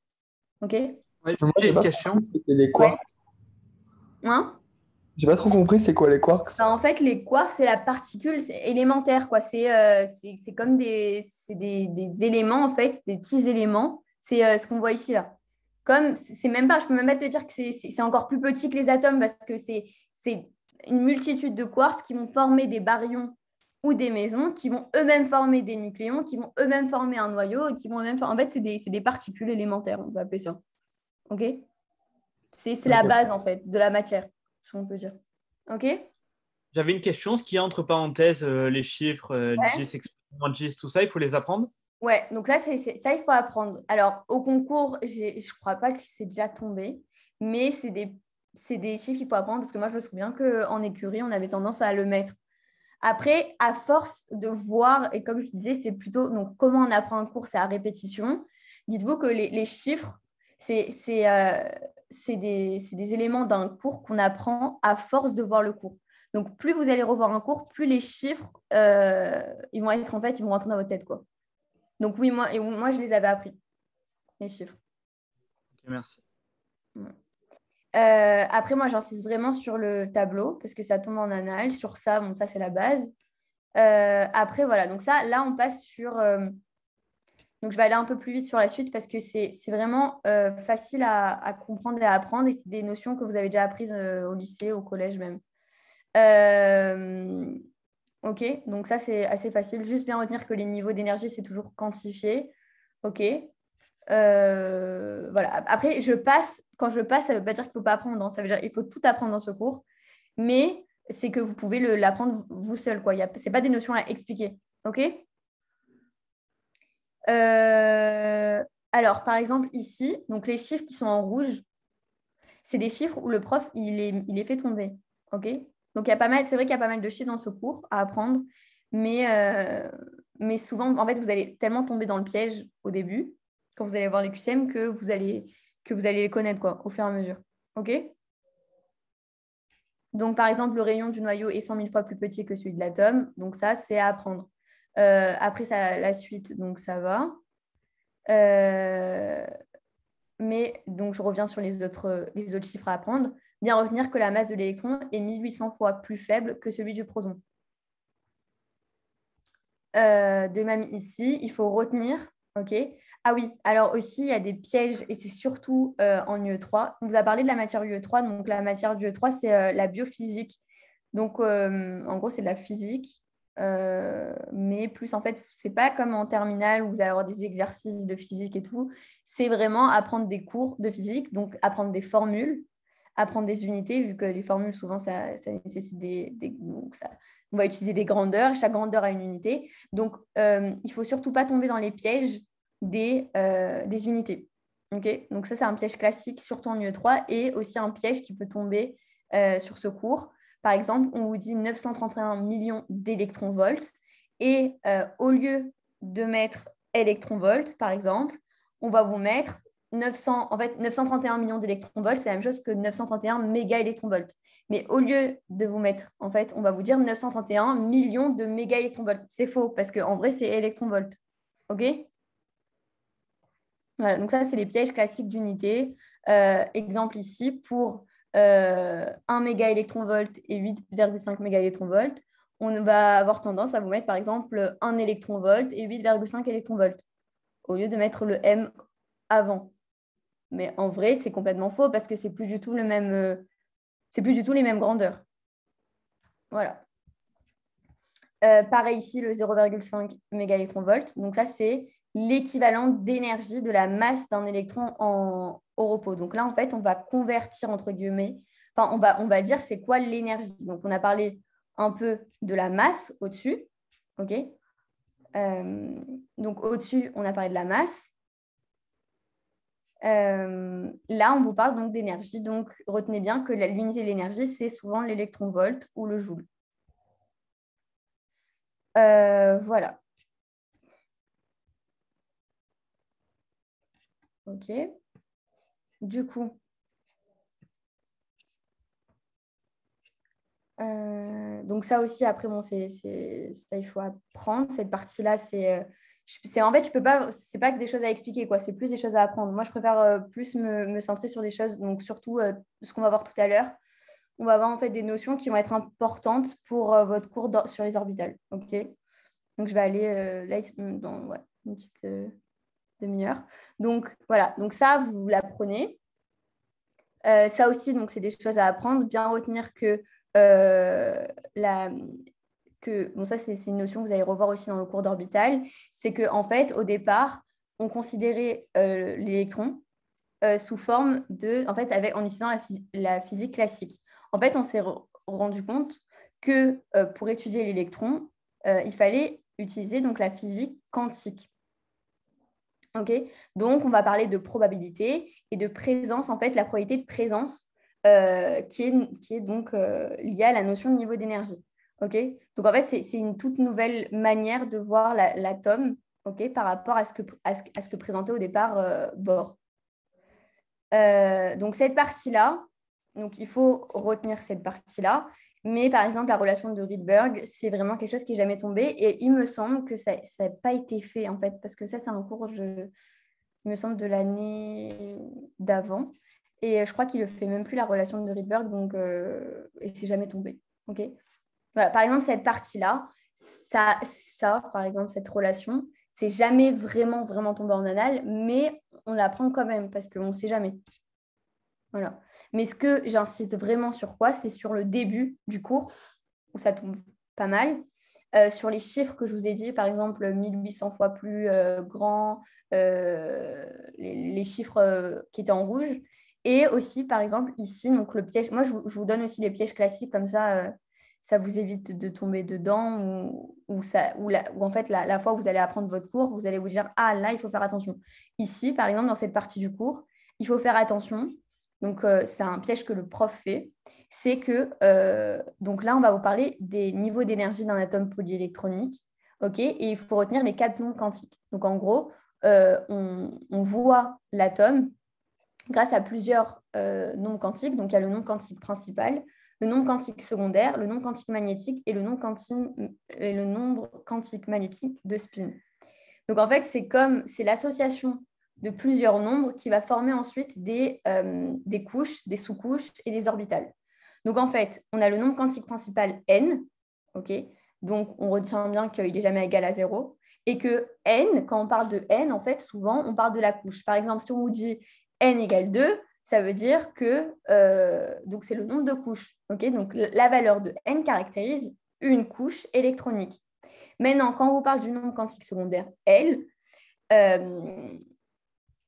[SPEAKER 1] OK?
[SPEAKER 2] Ouais,
[SPEAKER 6] Moi,
[SPEAKER 2] j'ai
[SPEAKER 6] j'ai
[SPEAKER 2] une
[SPEAKER 6] pas
[SPEAKER 2] question.
[SPEAKER 6] compris ce que c'est les quarks.
[SPEAKER 1] Hein?
[SPEAKER 6] J'ai pas trop compris c'est quoi les quarks.
[SPEAKER 1] Bah, en fait, les quarks, c'est la particule élémentaire, quoi. C'est comme des éléments, en fait, des petits éléments. C'est ce qu'on voit ici, là. Comme, c'est même pas, je peux même pas te dire que c'est encore plus petit que les atomes parce que c'est une multitude de quarks qui vont former des baryons ou des mésons, qui vont eux-mêmes former des nucléons, qui vont eux-mêmes former un noyau, et qui vont eux-mêmes former... En fait, c'est des particules élémentaires, on peut appeler ça. OK? C'est la base, en fait, de la matière, si on peut dire. OK?
[SPEAKER 2] J'avais une question. Ce qui est entre parenthèses, les chiffres,
[SPEAKER 1] Ouais.
[SPEAKER 2] GIS, exponent, GIS, tout ça, il faut les apprendre?
[SPEAKER 1] Ouais, donc ça, ça, il faut apprendre. Alors, au concours, je crois pas que c'est déjà tombé, mais c'est des chiffres qu'il faut apprendre parce que moi, je me souviens qu'en écurie, on avait tendance à le mettre. Après, à force de voir, et comme je disais, c'est plutôt donc, comment on apprend un cours, c'est à répétition. Dites-vous que les chiffres, c'est des éléments d'un cours qu'on apprend à force de voir le cours. Donc, plus vous allez revoir un cours, plus les chiffres, ils vont rentrer dans votre tête, quoi. Donc oui, moi, je les avais appris, les chiffres.
[SPEAKER 2] Ok, merci.
[SPEAKER 1] Après, moi, j'insiste vraiment sur le tableau parce que ça tombe en annales. Sur ça, bon, ça, c'est la base. Après, voilà. Donc ça, là, on passe sur... Donc, je vais aller un peu plus vite sur la suite parce que c'est vraiment facile à comprendre et à apprendre. Et c'est des notions que vous avez déjà apprises au lycée, au collège même. OK, donc ça, c'est assez facile. Juste bien retenir que les niveaux d'énergie, c'est toujours quantifié. OK. Voilà. Après, quand je passe, ça ne veut pas dire qu'il ne faut pas apprendre. Hein. Ça veut dire qu'il faut tout apprendre dans ce cours. Mais c'est que vous pouvez l'apprendre vous seul. Ce n'est pas des notions à expliquer. OK. Alors, par exemple, ici, donc les chiffres qui sont en rouge, c'est des chiffres où le prof, il les fait tomber. OK. Donc, c'est vrai qu'il y a pas mal de chiffres dans ce cours à apprendre, mais souvent, en fait, vous allez tellement tomber dans le piège au début, quand vous allez voir les QCM, que vous allez les connaître au fur et à mesure. OK? Donc, par exemple, le rayon du noyau est 100 000 fois plus petit que celui de l'atome. Donc, ça, c'est à apprendre. Après, la suite, donc ça va. Mais donc, je reviens sur les autres chiffres à apprendre. Bien retenir que la masse de l'électron est 1800 fois plus faible que celui du proton. De même ici, il faut retenir, OK. Ah oui, alors aussi, il y a des pièges, et c'est surtout en UE3. On vous a parlé de la matière UE3. Donc, la matière du UE3, c'est la biophysique. Donc, en gros, c'est de la physique. Mais plus, en fait, c'est pas comme en terminale où vous allez avoir des exercices de physique et tout. C'est vraiment apprendre des cours de physique, donc apprendre des formules, apprendre des unités, vu que les formules, souvent, ça nécessite donc on va utiliser des grandeurs. Chaque grandeur a une unité. Donc, il ne faut surtout pas tomber dans les pièges des unités. Okay, donc, ça, c'est un piège classique, surtout en UE3, et aussi un piège qui peut tomber sur ce cours. Par exemple, on vous dit 931 millions d'électronvolts, et au lieu de mettre électronvolts, par exemple, on va vous mettre 931 millions d'électronvolts, c'est la même chose que 931 mégaélectronvolts. Mais au lieu de vous mettre, en fait, on va vous dire 931 millions de mégaélectronvolts. C'est faux, parce qu'en vrai, c'est électronvolts. OK? Voilà, donc ça, c'est les pièges classiques d'unité. Exemple ici, pour 1 mégaélectronvolt et 8,5 mégaélectronvolts, on va avoir tendance à vous mettre, par exemple, 1 électron-volt et 8,5 électron-volt, au lieu de mettre le M avant. Mais en vrai, c'est complètement faux parce que c'est plus du tout les mêmes grandeurs. Voilà. Pareil ici, le 0,5 mégaélectron-volt. Donc ça, c'est l'équivalent d'énergie de la masse d'un électron au repos. Donc là, en fait, on va convertir, entre guillemets, enfin, on va dire c'est quoi l'énergie. Donc, on a parlé un peu de la masse au-dessus. OK. Donc, au-dessus, on a parlé de la masse. Là, on vous parle donc d'énergie. Donc, retenez bien que l'unité de l'énergie, c'est souvent l'électron-volt ou le joule. Voilà. OK. Du coup, donc ça aussi, après, bon, ça, il faut apprendre. Cette partie-là, en fait, je peux pas, c'est pas que des choses à expliquer, quoi. C'est plus des choses à apprendre. Moi, je préfère plus me centrer sur des choses, donc surtout ce qu'on va voir tout à l'heure. On va avoir en fait des notions qui vont être importantes pour votre cours sur les orbitales. OK. Donc, je vais aller là, dans une petite demi-heure. Donc, voilà. Donc, ça, vous l'apprenez. Ça aussi, donc, c'est des choses à apprendre. Bien retenir que bon, ça, c'est une notion que vous allez revoir aussi dans le cours d'orbital. C'est qu'en fait, au départ, on considérait l'électron sous forme de, en fait, en utilisant la physique classique. En fait, on s'est rendu compte que pour étudier l'électron, il fallait utiliser donc la physique quantique. Okay. Donc, on va parler de probabilité et de présence, en fait, la probabilité de présence qui est donc liée à la notion de niveau d'énergie. Okay. Donc, en fait, c'est une toute nouvelle manière de voir l'atome par rapport à ce que présentait au départ Bohr. Donc, cette partie-là, donc, il faut retenir cette partie-là. Mais par exemple, la relation de Rydberg, c'est vraiment quelque chose qui n'est jamais tombé. Et il me semble que ça n'a pas été fait, en fait, parce que ça, c'est un cours, il me semble, de l'année d'avant. Et je crois qu'il ne fait même plus la relation de Rydberg, donc et c'est jamais tombé. Okay. Voilà, par exemple, cette partie-là, ça, par exemple, cette relation, c'est jamais vraiment, vraiment tombé en annales, mais on l'apprend quand même, parce qu'on ne sait jamais. Voilà. Mais ce que j'insiste vraiment sur quoi, c'est sur le début du cours, où ça tombe pas mal. Sur les chiffres que je vous ai dit, par exemple 1800 fois plus grand, les chiffres qui étaient en rouge. Et aussi, par exemple, ici, donc le piège. Moi, je vous donne aussi les pièges classiques, comme ça vous évite de tomber dedans, ou en fait, la fois où vous allez apprendre votre cours, vous allez vous dire, ah là, il faut faire attention. Ici, par exemple, dans cette partie du cours, il faut faire attention. Donc, c'est un piège que le prof fait. C'est que, donc là, on va vous parler des niveaux d'énergie d'un atome polyélectronique. Et il faut retenir les 4 nombres quantiques. Donc, en gros, on voit l'atome grâce à plusieurs nombres quantiques. Donc, il y a le nombre quantique principal, le nombre quantique secondaire, le nombre quantique magnétique et le nombre quantique magnétique de spin. Donc, en fait, c'est l'association de plusieurs nombres qui va former ensuite des couches, des sous-couches et des orbitales. Donc, en fait, on a le nombre quantique principal n, donc on retient bien qu'il n'est jamais égal à 0, et que n, quand on parle de n, en fait, souvent, on parle de la couche. Par exemple, si on vous dit n égale 2, ça veut dire que donc c'est le nombre de couches. Donc, la valeur de n caractérise une couche électronique. Maintenant, quand on vous parle du nombre quantique secondaire L,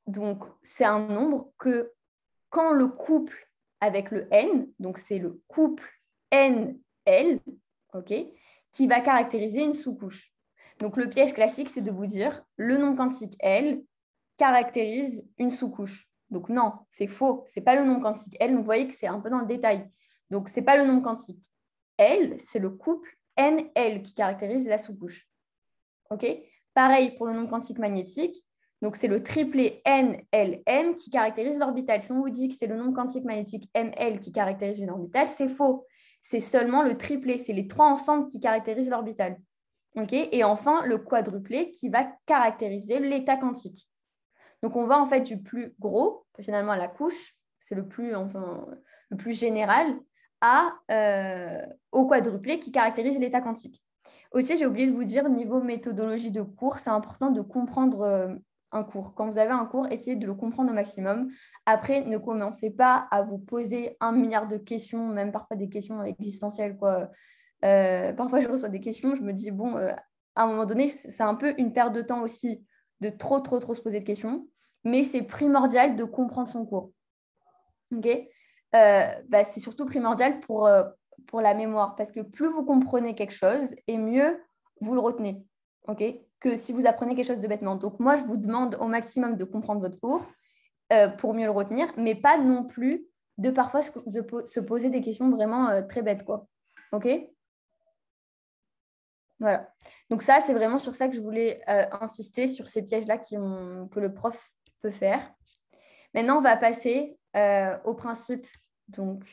[SPEAKER 1] donc c'est un nombre que quand le couple avec le n, donc c'est le couple n-l, qui va caractériser une sous-couche. Donc le piège classique, c'est de vous dire le nombre quantique L caractérise une sous-couche. Donc non, c'est faux, c'est pas le nombre quantique L. Donc vous voyez que c'est un peu dans le détail. Donc c'est pas le nombre quantique L, c'est le couple n-l qui caractérise la sous-couche. Pareil pour le nombre quantique magnétique. Donc, c'est le triplet NLM qui caractérise l'orbitale. Si on vous dit que c'est le nombre quantique magnétique ML qui caractérise une orbitale, c'est faux. C'est seulement le triplet, c'est les 3 ensemble qui caractérisent l'orbitale. Et enfin, le quadruplé qui va caractériser l'état quantique. Donc, on va en fait du plus gros, finalement, à la couche, c'est le plus général, au quadruplé qui caractérise l'état quantique. Aussi, j'ai oublié de vous dire, niveau méthodologie de cours, c'est important de comprendre un cours. Quand vous avez un cours, essayez de le comprendre au maximum. Après, ne commencez pas à vous poser 1 milliard de questions, même parfois des questions existentielles, quoi. Parfois, je reçois des questions, je me dis, bon, à un moment donné, c'est un peu une perte de temps aussi de trop se poser de questions, mais c'est primordial de comprendre son cours. Ok. C'est surtout primordial pour la mémoire, parce que plus vous comprenez quelque chose, et mieux vous le retenez, ok, que si vous apprenez quelque chose de bêtement. Donc moi, je vous demande au maximum de comprendre votre cours pour mieux le retenir, mais pas non plus de parfois se poser des questions vraiment très bêtes, quoi. Ok. Voilà. Donc ça, c'est vraiment sur ça que je voulais insister, sur ces pièges-là que le prof peut faire. Maintenant, on va passer au principe. Donc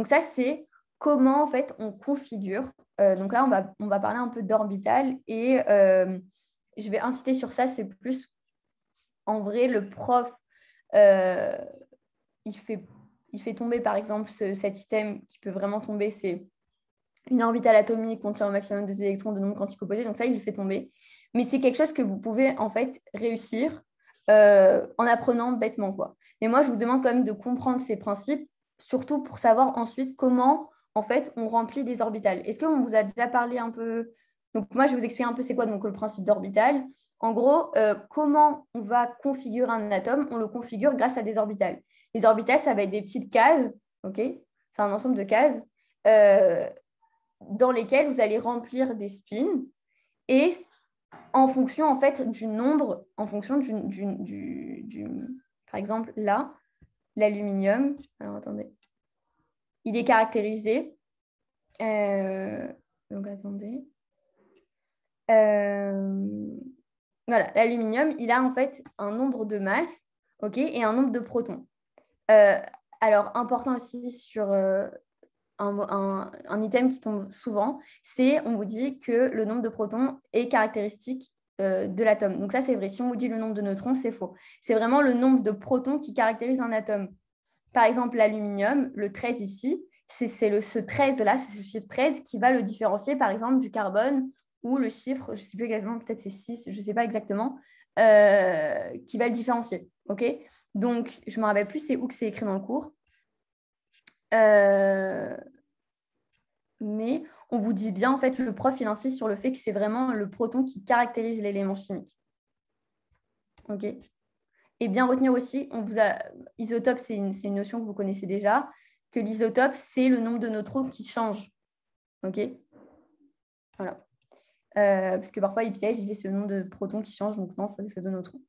[SPEAKER 1] ça, c'est comment en fait on configure. Donc là, on va parler un peu d'orbital et je vais insister sur ça. C'est plus en vrai le prof, il fait tomber par exemple cet item qui peut vraiment tomber, c'est une orbitale atomique contient au maximum 2 électrons de nombre quantique opposé. Donc ça, il le fait tomber. Mais c'est quelque chose que vous pouvez en fait réussir en apprenant bêtement, quoi. Mais moi, je vous demande quand même de comprendre ces principes, surtout pour savoir ensuite comment en fait on remplit des orbitales. Est-ce qu'on vous a déjà parlé un peu? Donc moi, je vais vous expliquer un peu c'est quoi donc le principe d'orbital. En gros, comment on va configurer un atome? On le configure grâce à des orbitales. Les orbitales, ça va être des petites cases, ok? C'est un ensemble de cases dans lesquelles vous allez remplir des spins et en fonction en fait du nombre, en fonction par exemple là, l'aluminium, alors attendez, il est caractérisé, donc attendez, voilà, l'aluminium, il a en fait un nombre de masses, ok, et un nombre de protons. Alors, important aussi sur un item qui tombe souvent, c'est on vous dit que le nombre de protons est caractéristique de l'atome. Donc ça, c'est vrai. Si on vous dit le nombre de neutrons, c'est faux. C'est vraiment le nombre de protons qui caractérise un atome. Par exemple, l'aluminium, le 13 ici, c'est ce 13-là, c'est ce chiffre 13 qui va le différencier, par exemple, du carbone ou le chiffre, je ne sais plus exactement, peut-être c'est 6, je ne sais pas exactement, qui va le différencier. Ok. Donc, je ne me rappelle plus c'est où que c'est écrit dans le cours. Mais on vous dit bien, en fait, le prof, il insiste sur le fait que c'est vraiment le proton qui caractérise l'élément chimique. Ok. Et bien retenir aussi, isotope, c'est une notion que vous connaissez déjà, que l'isotope, c'est le nombre de neutrons qui change. Ok. Voilà. Parce que parfois, ils piègent, ils disaient c'est le nombre de protons qui change, donc non, ça c'est de neutrons.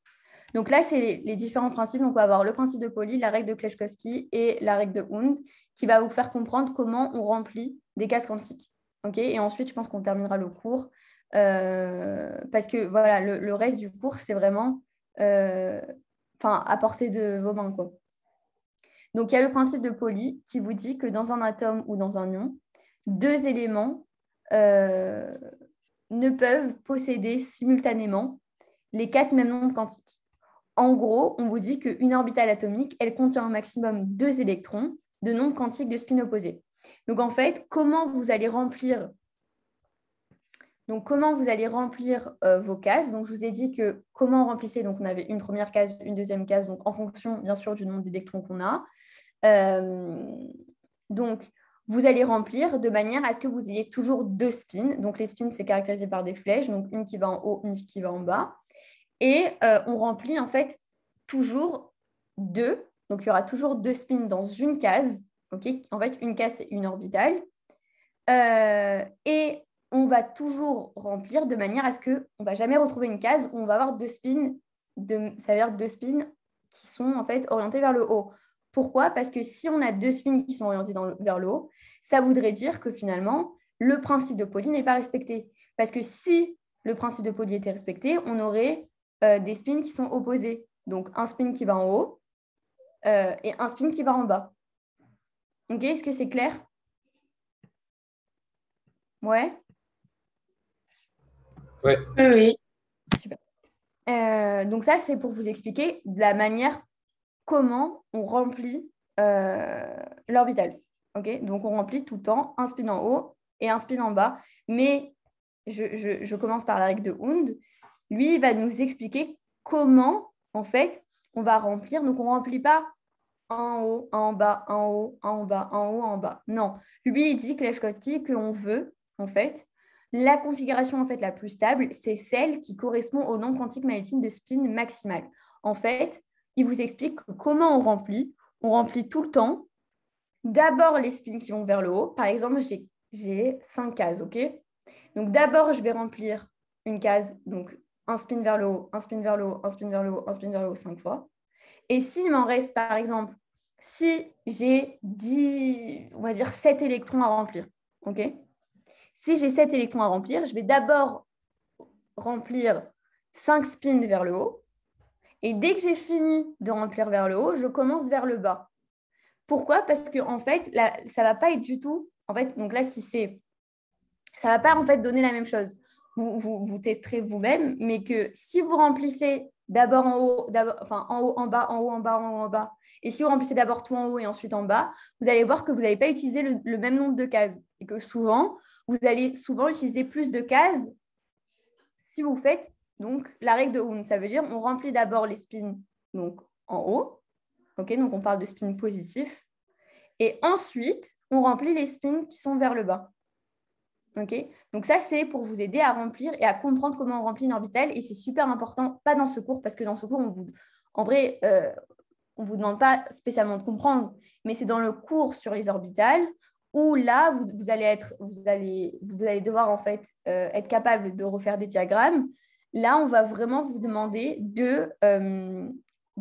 [SPEAKER 1] Donc là, c'est les différents principes. Donc, on va avoir le principe de Pauli, la règle de Kleshkovsky et la règle de Hund, qui va vous faire comprendre comment on remplit des cases quantiques. Okay, et ensuite, je pense qu'on terminera le cours. Parce que voilà, le reste du cours, c'est vraiment à portée de vos mains, quoi. Donc, il y a le principe de Pauli qui vous dit que dans un atome ou dans un ion, 2 éléments ne peuvent posséder simultanément les 4 mêmes nombres quantiques. En gros, on vous dit qu'une orbitale atomique, elle contient au maximum 2 électrons de nombres quantiques de spin opposés. Donc, en fait, comment vous allez remplir vos cases? Donc, je vous ai dit que comment on remplissait. Donc, on avait une première case, une deuxième case, donc en fonction, bien sûr, du nombre d'électrons qu'on a. Donc, vous allez remplir de manière à ce que vous ayez toujours 2 spins. Donc, les spins, c'est caractérisé par des flèches, donc une qui va en haut, une qui va en bas. Et on remplit en fait toujours 2. Donc, il y aura toujours 2 spins dans une case. Okay, en fait, une case, c'est une orbitale. Et on va toujours remplir de manière à ce qu'on ne va jamais retrouver une case où on va avoir 2 spins, ça veut dire 2 spins qui sont en fait orientés vers le haut. Pourquoi? Parce que si on a 2 spins qui sont orientés vers le haut, ça voudrait dire que finalement, le principe de Pauli n'est pas respecté. Parce que si le principe de Pauli était respecté, on aurait des spins qui sont opposés. Donc, un spin qui va en haut et un spin qui va en bas. Ok, est-ce que c'est clair? Ouais.
[SPEAKER 2] Ouais.
[SPEAKER 4] Oui.
[SPEAKER 1] Super. Donc ça, c'est pour vous expliquer de la manière comment on remplit l'orbital. Okay, donc, on remplit tout le temps un spin en haut et un spin en bas. Mais je commence par la règle de Hund. Lui, il va nous expliquer comment, en fait, on va remplir. Donc, on ne remplit pas en haut, en bas, en haut, en bas, en haut, en bas. Non. Lui, il dit, Klefkowski, qu'on veut, en fait, la configuration en fait, la plus stable, c'est celle qui correspond au nombre quantique magnétique de spin maximal. En fait, il vous explique comment on remplit. On remplit tout le temps. D'abord, les spins qui vont vers le haut. Par exemple, j'ai 5 cases, OK? Donc, d'abord, je vais remplir une case, donc un spin vers le haut, un spin vers le haut, un spin vers le haut, un spin vers le haut 5 fois. Et s'il m'en reste, par exemple, si j'ai 10, on va dire 7 électrons à remplir, OK? Si j'ai 7 électrons à remplir, je vais d'abord remplir 5 spins vers le haut. Et dès que j'ai fini de remplir vers le haut, je commence vers le bas. Pourquoi? Parce que en fait, là, ça ne va pas être du tout. En fait, donc là, si c'est. Ça ne va pas en fait donner la même chose. Vous testerez vous-même, mais que si vous remplissez d'abord en haut, enfin en haut, en bas, en haut, en bas, en haut, en bas, et si vous remplissez d'abord tout en haut et ensuite en bas, vous allez voir que vous n'allez pas utiliser le même nombre de cases. Et que souvent, vous allez souvent utiliser plus de cases si vous faites donc la règle de Hund. Ça veut dire on remplit d'abord les spins donc, en haut. Okay, donc on parle de spin positif. Et ensuite, on remplit les spins qui sont vers le bas. Okay, donc ça, c'est pour vous aider à remplir et à comprendre comment on remplit une orbitale. Et c'est super important, pas dans ce cours, parce que dans ce cours, en vrai, on ne vous demande pas spécialement de comprendre, mais c'est dans le cours sur les orbitales où là, vous allez devoir en fait être capable de refaire des diagrammes. Là, on va vraiment vous demander de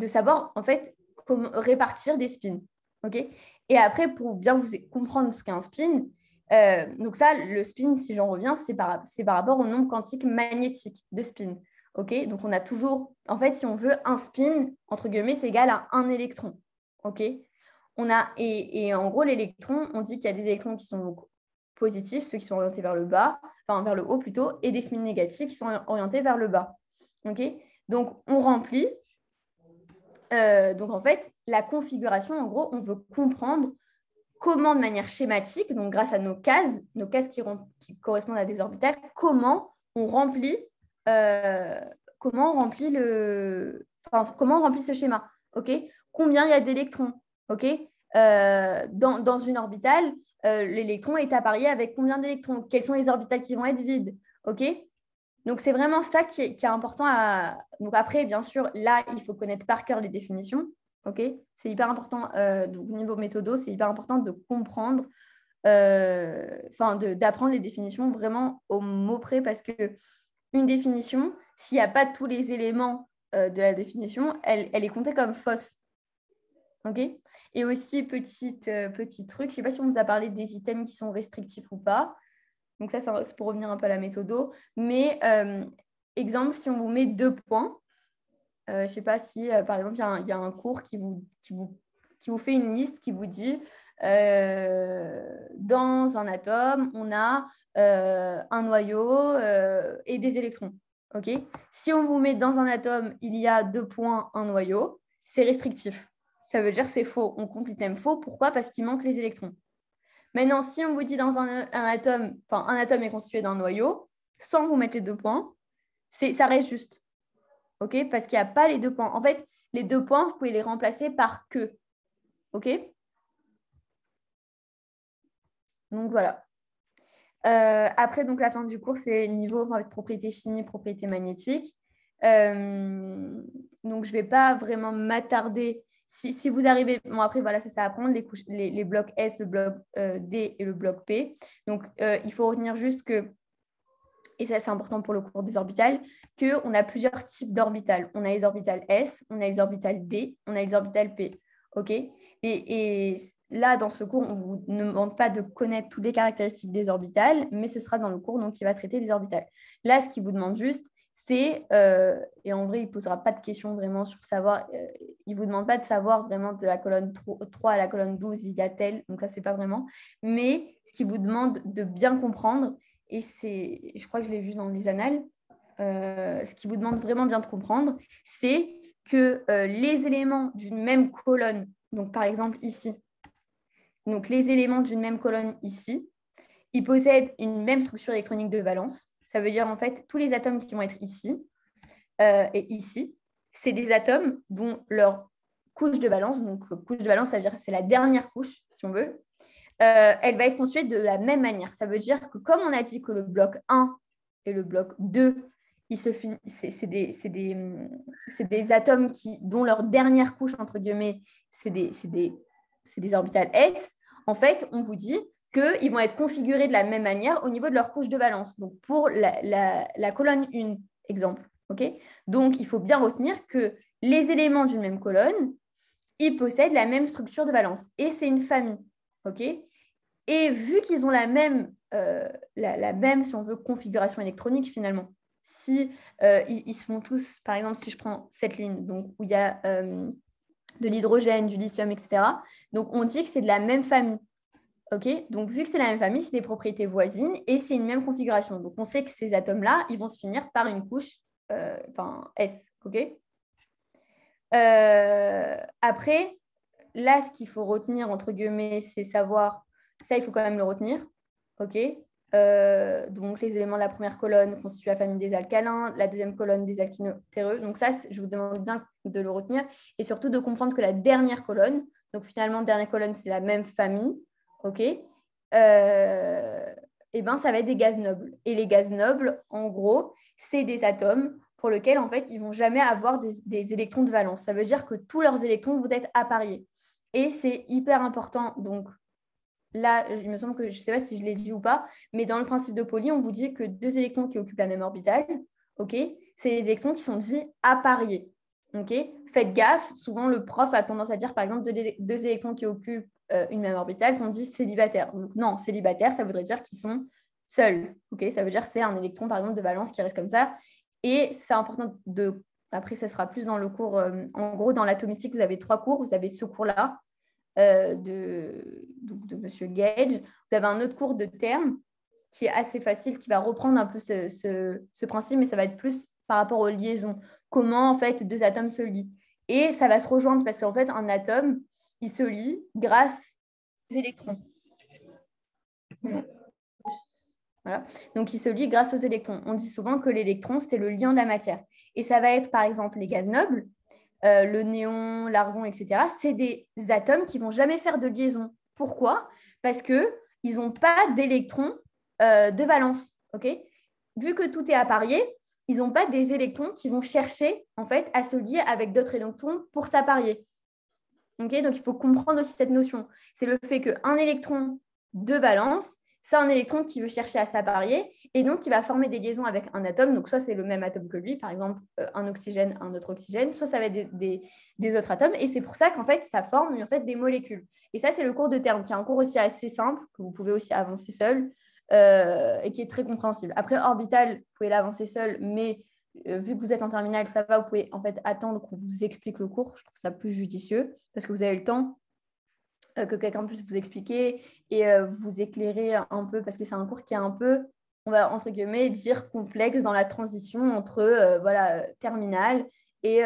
[SPEAKER 1] savoir en fait comment répartir des spins. Okay, et après, pour bien vous comprendre ce qu'est un spin, donc ça, le spin, si j'en reviens, c'est par rapport au nombre quantique magnétique de spin. Okay, donc on a toujours, en fait, si on veut, un spin, entre guillemets, c'est égal à un électron. Okay, et en gros, l'électron, on dit qu'il y a des électrons qui sont donc positifs, ceux qui sont orientés vers le bas, enfin vers le haut plutôt, et des spins négatifs qui sont orientés vers le bas. Okay, donc on remplit. Donc en fait, la configuration, en gros, on veut comprendre comment, de manière schématique, donc grâce à nos cases qui correspondent à des orbitales, comment on remplit ce schéma. Okay, combien il y a d'électrons. Okay, dans une orbitale, l'électron est apparié avec combien d'électrons. Quelles sont les orbitales qui vont être vides. Okay, donc, c'est vraiment ça qui est important. Donc, après, bien sûr, là, il faut connaître par cœur les définitions. Okay, c'est hyper important. Donc, niveau méthodo, c'est hyper important de comprendre, d'apprendre les définitions vraiment au mot près, parce qu'une définition, s'il n'y a pas tous les éléments de la définition, elle est comptée comme fausse. Okay, et aussi, petit truc, je ne sais pas si on vous a parlé des items qui sont restrictifs ou pas. Donc ça, c'est pour revenir un peu à la méthodo. Mais exemple, si on vous met 2 points, je ne sais pas si, par exemple, il y a un cours qui vous fait une liste qui vous dit dans un atome, on a un noyau et des électrons. Okay, si on vous met dans un atome, il y a 2 points, un noyau, c'est restrictif. Ça veut dire que c'est faux. On compte l'item faux. Pourquoi? Parce qu'il manque les électrons. Maintenant, si on vous dit dans un atome, enfin un atome est constitué d'un noyau, sans vous mettre les 2 points, ça reste juste. Okay, parce qu'il n'y a pas les 2 points. En fait, les 2 points, vous pouvez les remplacer par que. OK? Donc, voilà. Après, donc, la fin du cours, c'est niveau propriété chimique, propriété magnétique. Donc, je ne vais pas vraiment m'attarder. Si vous arrivez, bon après voilà, ça à apprendre, les blocs S, le bloc D et le bloc P. Donc il faut retenir juste que, et ça c'est important pour le cours des orbitales, qu'on a plusieurs types d'orbitales. On a les orbitales S, on a les orbitales D, on a les orbitales P. Okay, et là, dans ce cours, on ne vous demande pas de connaître toutes les caractéristiques des orbitales, mais ce sera dans le cours donc, qui va traiter des orbitales. Là, ce qui vous demande juste, c'est, et en vrai, il ne posera pas de questions vraiment sur savoir, il ne vous demande pas de savoir vraiment de la colonne 3 à la colonne 12, il y a tel, donc ça, ce n'est pas vraiment. Mais ce qu'il vous demande de bien comprendre, et je crois que je l'ai vu dans les annales, ce qu'il vous demande vraiment bien de comprendre, c'est que les éléments d'une même colonne donc par exemple ici, donc les éléments d'une même colonne ici, ils possèdent une même structure électronique de valence. Ça veut dire en fait tous les atomes qui vont être ici et ici, c'est des atomes dont leur couche de valence, donc couche de valence, ça veut dire que c'est la dernière couche, si on veut, elle va être constituée de la même manière. Ça veut dire que comme on a dit que le bloc 1 et le bloc 2, c'est des atomes dont leur dernière couche, entre guillemets, c'est des orbitales S. En fait, on vous dit qu'ils vont être configurés de la même manière au niveau de leur couche de valence. Donc, pour la colonne 1, exemple. Okay, donc, il faut bien retenir que les éléments d'une même colonne, ils possèdent la même structure de valence. Et c'est une famille. Okay, et vu qu'ils ont la même, si on veut, configuration électronique, finalement, si ils se font tous, par exemple, si je prends cette ligne, donc, où il y a de l'hydrogène, du lithium, etc., donc on dit que c'est de la même famille. Okay, donc, vu que c'est la même famille, c'est des propriétés voisines et c'est une même configuration. Donc, on sait que ces atomes-là, ils vont se finir par une couche S. Okay, après, là, ce qu'il faut retenir, entre guillemets, c'est savoir, ça, il faut quand même le retenir. OK, donc, les éléments de la première colonne constituent la famille des alcalins, la deuxième colonne des alkylotéreux. Donc, ça, je vous demande bien de le retenir et surtout de comprendre que la dernière colonne, donc finalement, dernière colonne, c'est la même famille. OK, et ben, ça va être des gaz nobles. Et les gaz nobles, en gros, c'est des atomes pour lesquels, en fait, ils ne vont jamais avoir des électrons de valence. Ça veut dire que tous leurs électrons vont être appariés. Et c'est hyper important. Donc, là, il me semble que, je ne sais pas si je l'ai dit ou pas, mais dans le principe de Pauli, on vous dit que 2 électrons qui occupent la même orbitale, okay, c'est des électrons qui sont dits appariés. Okay, faites gaffe, souvent le prof a tendance à dire, par exemple, 2 électrons qui occupent une même orbitale sont dits célibataires. Donc non, célibataire, ça voudrait dire qu'ils sont seuls. Okay, ça veut dire que c'est un électron, par exemple, de valence qui reste comme ça. Et c'est important après, ça sera plus dans le cours, en gros, dans l'atomistique, vous avez 3 cours. Vous avez ce cours-là de M. Gage. Vous avez un autre cours de termes qui est assez facile, qui va reprendre un peu ce principe, mais ça va être plus par rapport aux liaisons. Comment, en fait, 2 atomes se lient. Et ça va se rejoindre parce qu'en fait, un atome, il se lie grâce aux électrons. Voilà. Donc, il se lie grâce aux électrons. On dit souvent que l'électron, c'est le liant de la matière. Et ça va être, par exemple, les gaz nobles, le néon, l'argon, etc. C'est des atomes qui ne vont jamais faire de liaison. Pourquoi ? Parce qu'ils n'ont pas d'électrons de valence. Okay, vu que tout est apparié, ils n'ont pas des électrons qui vont chercher, en fait, à se lier avec d'autres électrons pour s'apparier. Okay, donc, il faut comprendre aussi cette notion. C'est le fait qu'un électron de valence, c'est un électron qui veut chercher à s'apparier et donc qui va former des liaisons avec un atome. Donc, soit c'est le même atome que lui, par exemple, un oxygène, un autre oxygène, soit ça va être des autres atomes. Et c'est pour ça qu'en fait, ça forme en fait, des molécules. Et ça, c'est le cours de termes, qui est un cours aussi assez simple, que vous pouvez aussi avancer seul et qui est très compréhensible. Après, orbital, vous pouvez l'avancer seul, mais vu que vous êtes en terminale, ça va, vous pouvez en fait attendre qu'on vous explique le cours. Je trouve ça plus judicieux parce que vous avez le temps que quelqu'un puisse vous expliquer et vous éclairer un peu, parce que c'est un cours qui est un peu, on va entre guillemets dire complexe dans la transition entre terminale et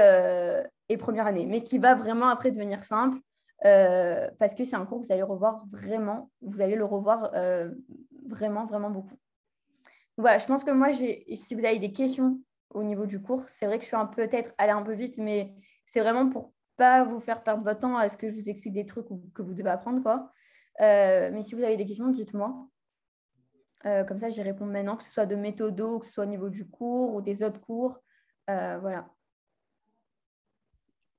[SPEAKER 1] première année, mais qui va vraiment après devenir simple parce que c'est un cours que vous allez revoir vraiment, vous allez le revoir vraiment, vraiment beaucoup. Donc, voilà, je pense que moi, si vous avez des questions au niveau du cours, c'est vrai que je suis peut-être allée un peu vite, mais c'est vraiment pour pas vous faire perdre votre temps à ce que je vous explique des trucs que vous devez apprendre, quoi. Mais si vous avez des questions, dites-moi. Comme ça, j'y réponds maintenant, que ce soit de méthodo, que ce soit au niveau du cours ou des autres cours. Voilà.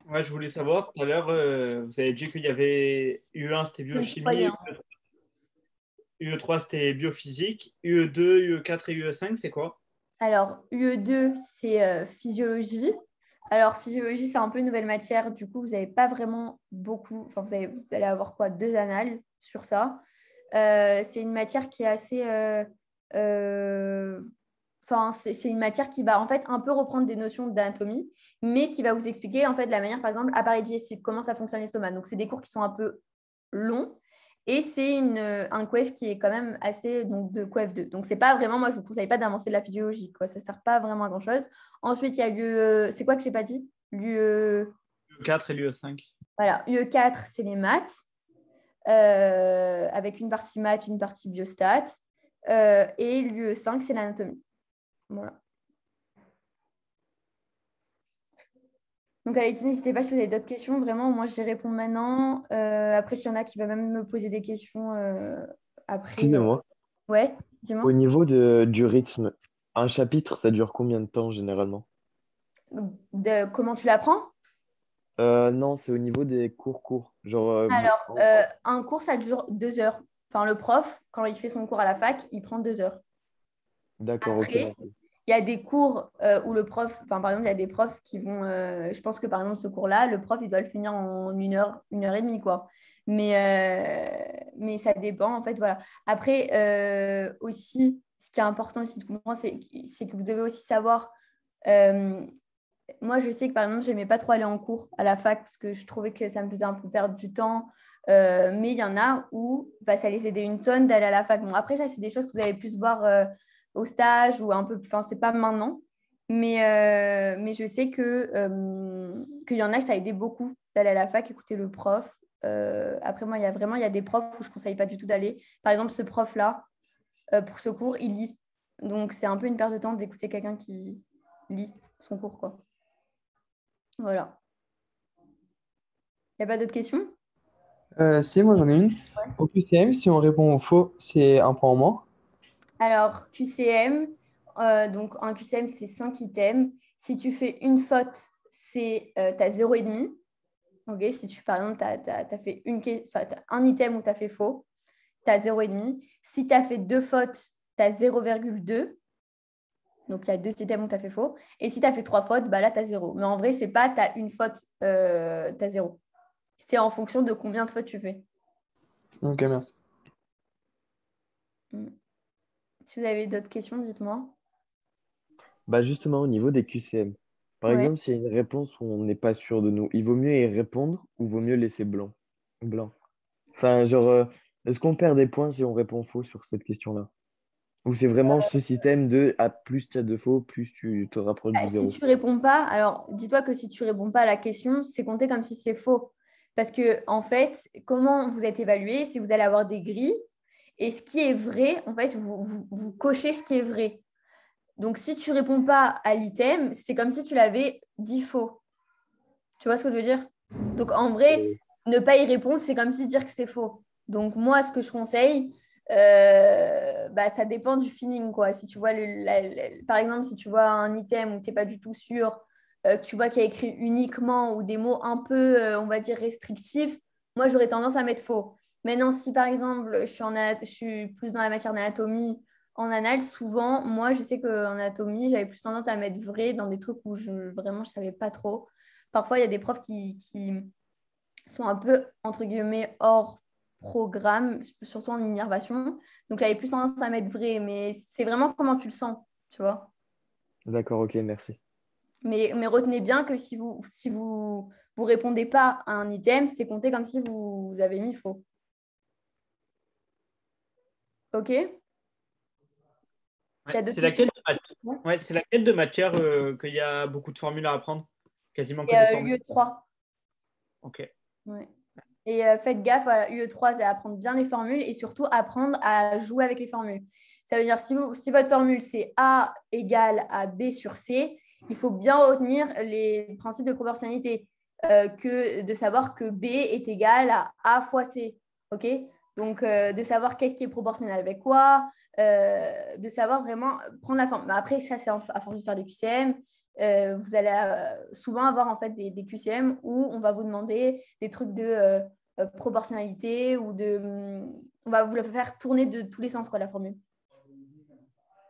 [SPEAKER 2] Ouais, je voulais savoir, tout à l'heure, vous avez dit qu'il y avait UE1, c'était biochimie, UE3, c'était biophysique, UE2, UE4 et UE5, c'est quoi?
[SPEAKER 1] Alors, UE2, c'est physiologie. Alors, physiologie, c'est un peu une nouvelle matière. Du coup, vous n'avez pas vraiment beaucoup... Enfin, vous allez avoir quoi? 2 annales sur ça. C'est une matière qui est assez... Enfin, c'est une matière qui va en fait un peu reprendre des notions d'anatomie, mais qui va vous expliquer en fait de la manière, par exemple, appareil digestif, comment ça fonctionne l'estomac. Donc, c'est des cours qui sont un peu longs. Et c'est un coef qui est quand même assez donc, de coef 2. Donc, c'est pas vraiment, moi, je ne vous conseille pas d'avancer de la physiologie. Quoi. Ça ne sert pas vraiment à grand-chose. Ensuite, il y a c'est quoi que je n'ai pas dit?
[SPEAKER 2] UE4 et l'UE5.
[SPEAKER 1] Voilà, UE4, c'est les maths, avec une partie maths, une partie biostat. Et l'UE5, c'est l'anatomie. Voilà. Donc, allez-y, n'hésitez pas si vous avez d'autres questions. Vraiment, moi, j'y réponds maintenant. Après, s'il y en a qui veulent même me poser des questions après.
[SPEAKER 7] Excusez-moi.
[SPEAKER 1] Ouais, dis-moi.
[SPEAKER 7] Au niveau du rythme, un chapitre, ça dure combien de temps généralement?
[SPEAKER 1] Comment tu l'apprends?
[SPEAKER 7] Non, c'est au niveau des cours. Genre,
[SPEAKER 1] Alors, un cours, ça dure 2 heures. Enfin, le prof, quand il fait son cours à la fac, il prend 2 heures.
[SPEAKER 7] d'accord, ok.
[SPEAKER 1] Après, il y a des cours où le prof, enfin, par exemple, il y a des profs qui vont, je pense que par exemple, ce cours-là, le prof, il doit le finir en 1 heure et demie, quoi. Mais ça dépend, en fait, voilà. Après, aussi, ce qui est important aussi de comprendre, c'est que vous devez aussi savoir. Moi, je sais que par exemple, j'aimais pas trop aller en cours à la fac parce que je trouvais que ça me faisait un peu perdre du temps. Mais il y en a où bah, ça les aidait une tonne d'aller à la fac. Bon, après, ça, c'est des choses que vous avez pu se voir au stage ou un peu, enfin, c'est pas maintenant. Mais je sais qu'il y en a que ça aidait beaucoup d'aller à la fac, écouter le prof. Après, moi, il y a des profs où je ne conseille pas du tout d'aller. Par exemple, ce prof-là, pour ce cours, il lit. Donc, c'est un peu une perte de temps d'écouter quelqu'un qui lit son cours, quoi. Voilà. Il n'y a pas d'autres questions?
[SPEAKER 6] Si, moi j'en ai une. Au QCM, si on répond faux, c'est un point en moins.
[SPEAKER 1] Alors, QCM, donc un QCM, c'est 5 items. Si tu fais une faute, tu as 0,5. Okay, si tu, par exemple, tu as fait un item où tu as fait faux, tu as 0,5. Si tu as fait 2 fautes, tu as 0,2. Donc, il y a 2 items où tu as fait faux. Et si tu as fait 3 fautes, bah là, tu as 0. Mais en vrai, c'est pas tu as une faute, tu as 0. C'est en fonction de combien de fautes tu fais.
[SPEAKER 6] Ok, merci.
[SPEAKER 1] Si vous avez d'autres questions, dites-moi.
[SPEAKER 7] Bah justement, au niveau des QCM, par
[SPEAKER 1] Ouais.
[SPEAKER 7] exemple, s'il y a une réponse où on n'est pas sûr de nous, il vaut mieux y répondre ou vaut mieux laisser blanc? Blanc. Enfin, genre, est-ce qu'on perd des points si on répond faux sur cette question-là? Ou c'est vraiment ce système de plus tu as de faux, plus tu te rapproches du
[SPEAKER 1] Si
[SPEAKER 7] zéro?
[SPEAKER 1] tu réponds pas, alors dis-toi que si tu réponds pas à la question, c'est compté comme si c'est faux. Parce que, en fait, comment vous êtes évalué, c'est que vous allez avoir des grilles et ce qui est vrai, en fait, vous cochez ce qui est vrai. Donc, si tu réponds pas à l'item, c'est comme si tu l'avais dit faux. Tu vois ce que je veux dire? Donc, en vrai, ne pas y répondre, c'est comme si dire que c'est faux. Donc, moi, ce que je conseille, bah, ça dépend du feeling, quoi. Si tu vois, par exemple, si tu vois un item où tu n'es pas du tout sûr, que tu vois qu'il y a écrit uniquement ou des mots un peu, on va dire, restrictifs, moi, j'aurais tendance à mettre faux. Maintenant, si par exemple, je suis plus dans la matière d'anatomie, en anal, souvent, moi, je sais qu'en anatomie, j'avais plus tendance à mettre vrai dans des trucs où vraiment, je ne savais pas trop. Parfois, il y a des profs qui sont un peu, entre guillemets, hors programme, surtout en innervation. Donc, j'avais plus tendance à mettre vrai, mais c'est vraiment comment tu le sens, tu vois.
[SPEAKER 7] D'accord, ok, merci.
[SPEAKER 1] Mais retenez bien que si vous répondez pas à un item, c'est compté comme si vous avez mis faux. OK?
[SPEAKER 2] Ouais, c'est laquelle de matière qu'il y a beaucoup de formules à apprendre? Quasiment que des
[SPEAKER 1] C'est
[SPEAKER 2] formules.
[SPEAKER 1] UE3.
[SPEAKER 2] Ok.
[SPEAKER 1] Ouais. Et faites gaffe, voilà, UE3, c'est apprendre bien les formules et surtout apprendre à jouer avec les formules. Ça veut dire si votre formule, c'est A égale à B sur C, il faut bien retenir les principes de proportionnalité, que de savoir que B est égal à A fois C. OK? Donc, de savoir qu'est-ce qui est proportionnel avec quoi, de savoir vraiment prendre la forme. Mais après, ça, c'est à force de faire des QCM. Vous allez souvent avoir en fait des QCM où on va vous demander des trucs de proportionnalité ou on va vous le faire tourner de tous les sens, quoi, la formule.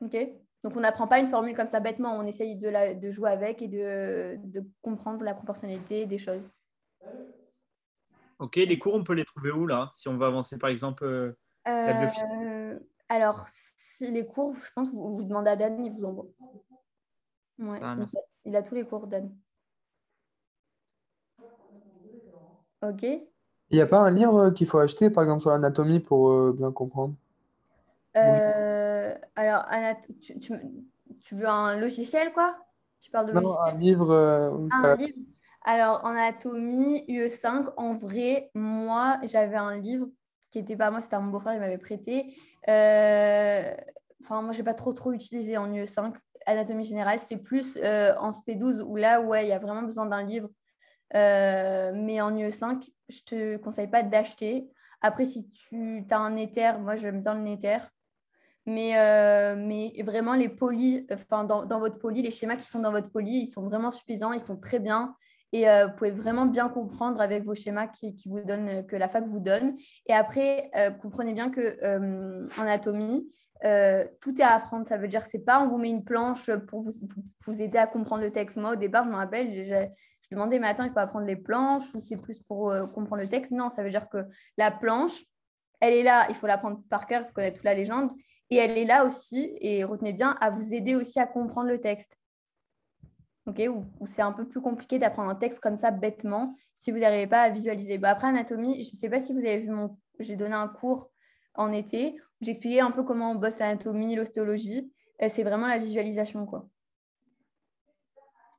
[SPEAKER 1] OK? Donc, on n'apprend pas une formule comme ça bêtement. On essaye de jouer avec et de comprendre la proportionnalité des choses.
[SPEAKER 2] Ok, les cours, on peut les trouver où là? Si on veut avancer, par exemple, la biophysique.
[SPEAKER 1] Alors, si les cours, je pense que vous demandez à Dan, il vous envoie. Ouais,
[SPEAKER 2] Ah, merci.
[SPEAKER 1] il a tous les cours, Dan. OK?
[SPEAKER 6] Il n'y a pas un livre qu'il faut acheter, par exemple, sur l'anatomie pour bien comprendre?
[SPEAKER 1] Alors, tu veux un logiciel, quoi? Tu parles de
[SPEAKER 6] Non, un
[SPEAKER 1] logiciel?
[SPEAKER 6] livre,
[SPEAKER 1] Ah,
[SPEAKER 6] c'est pas
[SPEAKER 1] un
[SPEAKER 6] la-
[SPEAKER 1] livre. Alors, en anatomie, UE5, en vrai, moi, j'avais un livre qui n'était pas moi, c'était à mon beau-frère, il m'avait prêté. Enfin, moi, je n'ai pas trop utilisé en UE5. Anatomie générale, c'est plus en SP12 où là, ouais, il y a vraiment besoin d'un livre. Mais en UE5, je ne te conseille pas d'acheter. Après, si tu as un éther, moi, j'aime bien le éther. Mais vraiment, les polis, enfin, dans votre poli, les schémas qui sont dans votre poli, ils sont vraiment suffisants, ils sont très bien. Et vous pouvez vraiment bien comprendre avec vos schémas qui vous donnent, que la fac vous donne. Et après, comprenez bien qu'en anatomie, tout est à apprendre. Ça veut dire que c'est pas on vous met une planche pour vous aider à comprendre le texte. Moi, au départ, je me rappelle, je demandais, mais attends, il faut apprendre les planches ou c'est plus pour comprendre le texte? Non, ça veut dire que la planche, elle est là, il faut l'apprendre par cœur, il faut connaître toute la légende. Et elle est là aussi, et retenez bien, à vous aider aussi à comprendre le texte. Okay, où c'est un peu plus compliqué d'apprendre un texte comme ça bêtement si vous n'arrivez pas à visualiser. Bah, après, anatomie, je ne sais pas si vous avez vu j'ai donné un cours en été où j'expliquais un peu comment on bosse l'anatomie, l'ostéologie. C'est vraiment la visualisation, quoi.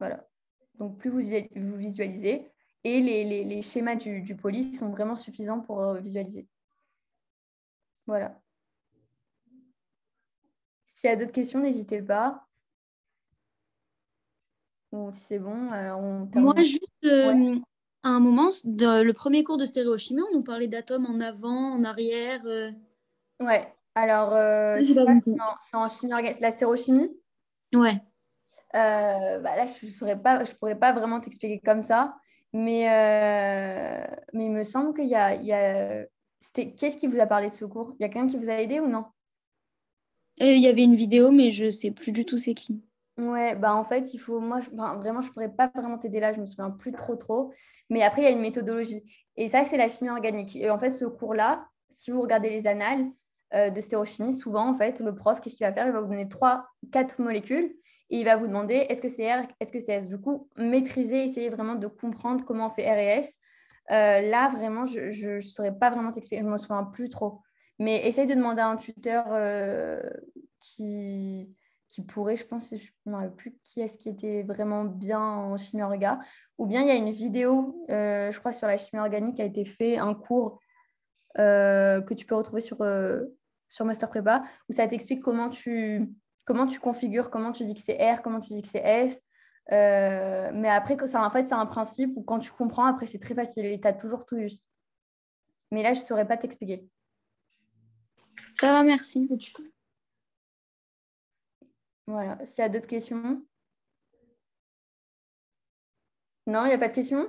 [SPEAKER 1] Voilà. Donc, plus vous visualisez, et les schémas du poly sont vraiment suffisants pour visualiser. Voilà. S'il y a d'autres questions, n'hésitez pas. Ou si c'est bon, on termine.
[SPEAKER 5] Moi, juste à un moment, le premier cours de stéréochimie, on nous parlait d'atomes en avant, en arrière.
[SPEAKER 1] Ouais, alors,
[SPEAKER 5] J'ai pas compris.
[SPEAKER 1] c'est en chimie organique, la stérochimie.
[SPEAKER 5] Ouais.
[SPEAKER 1] Bah là, je pourrais pas vraiment t'expliquer comme ça, mais il me semble qu'il y a... Qu'est-ce qui vous a parlé de ce cours? Il y a quelqu'un qui vous a aidé ou non?
[SPEAKER 5] Il y avait une vidéo, mais je sais plus du tout c'est qui.
[SPEAKER 1] Ouais, bah en fait, il faut, vraiment, je pourrais pas vraiment t'aider là, je me souviens plus trop. Mais après, il y a une méthodologie. Et ça, c'est la chimie organique. Et en fait, ce cours-là, si vous regardez les annales de stérochimie, souvent, en fait, le prof, qu'est-ce qu'il va faire? Il va vous donner 4 molécules et il va vous demander est-ce que c'est R, est-ce que c'est S? Du coup, maîtriser, essayer vraiment de comprendre comment on fait R et S. Là, vraiment, je ne saurais pas vraiment t'expliquer, je ne me souviens plus trop. Mais essaye de demander à un tuteur qui pourrait, je pense, je ne me rappelle plus qui est-ce qui était vraiment bien en chimie orga. Ou bien il y a une vidéo, je crois, sur la chimie organique qui a été fait, un cours que tu peux retrouver sur Master Prépa, où ça t'explique comment tu configures, comment tu dis que c'est R, comment tu dis que c'est S. Mais après, en fait, c'est un principe où quand tu comprends, après, c'est très facile et tu as toujours tout juste. Mais là, je ne saurais pas t'expliquer.
[SPEAKER 5] Ça va, merci.
[SPEAKER 1] Voilà. S'il y a d'autres questions? Non, il n'y a pas de questions?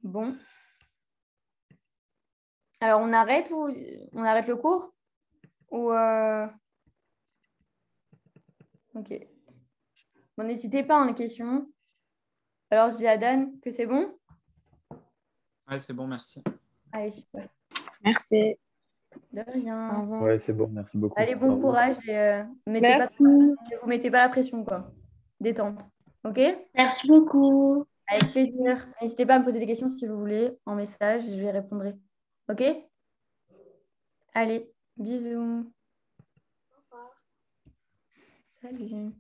[SPEAKER 1] Bon. Alors, on arrête le cours? Ou Ok. Bon, n'hésitez pas en les questions. Alors, je dis à Dan que c'est bon?
[SPEAKER 2] Ouais, c'est bon, merci.
[SPEAKER 1] Allez, super.
[SPEAKER 4] Merci.
[SPEAKER 1] De rien.
[SPEAKER 3] Au revoir.
[SPEAKER 7] Ouais, c'est bon, merci beaucoup.
[SPEAKER 1] Allez, bon
[SPEAKER 7] Au revoir.
[SPEAKER 1] courage et
[SPEAKER 4] Merci.
[SPEAKER 1] ne vous mettez pas la pression, quoi. Détente. OK?
[SPEAKER 4] Merci beaucoup.
[SPEAKER 1] Avec plaisir. N'hésitez pas à me poser des questions si vous voulez en message, je les répondrai. OK? Allez, bisous. Salut.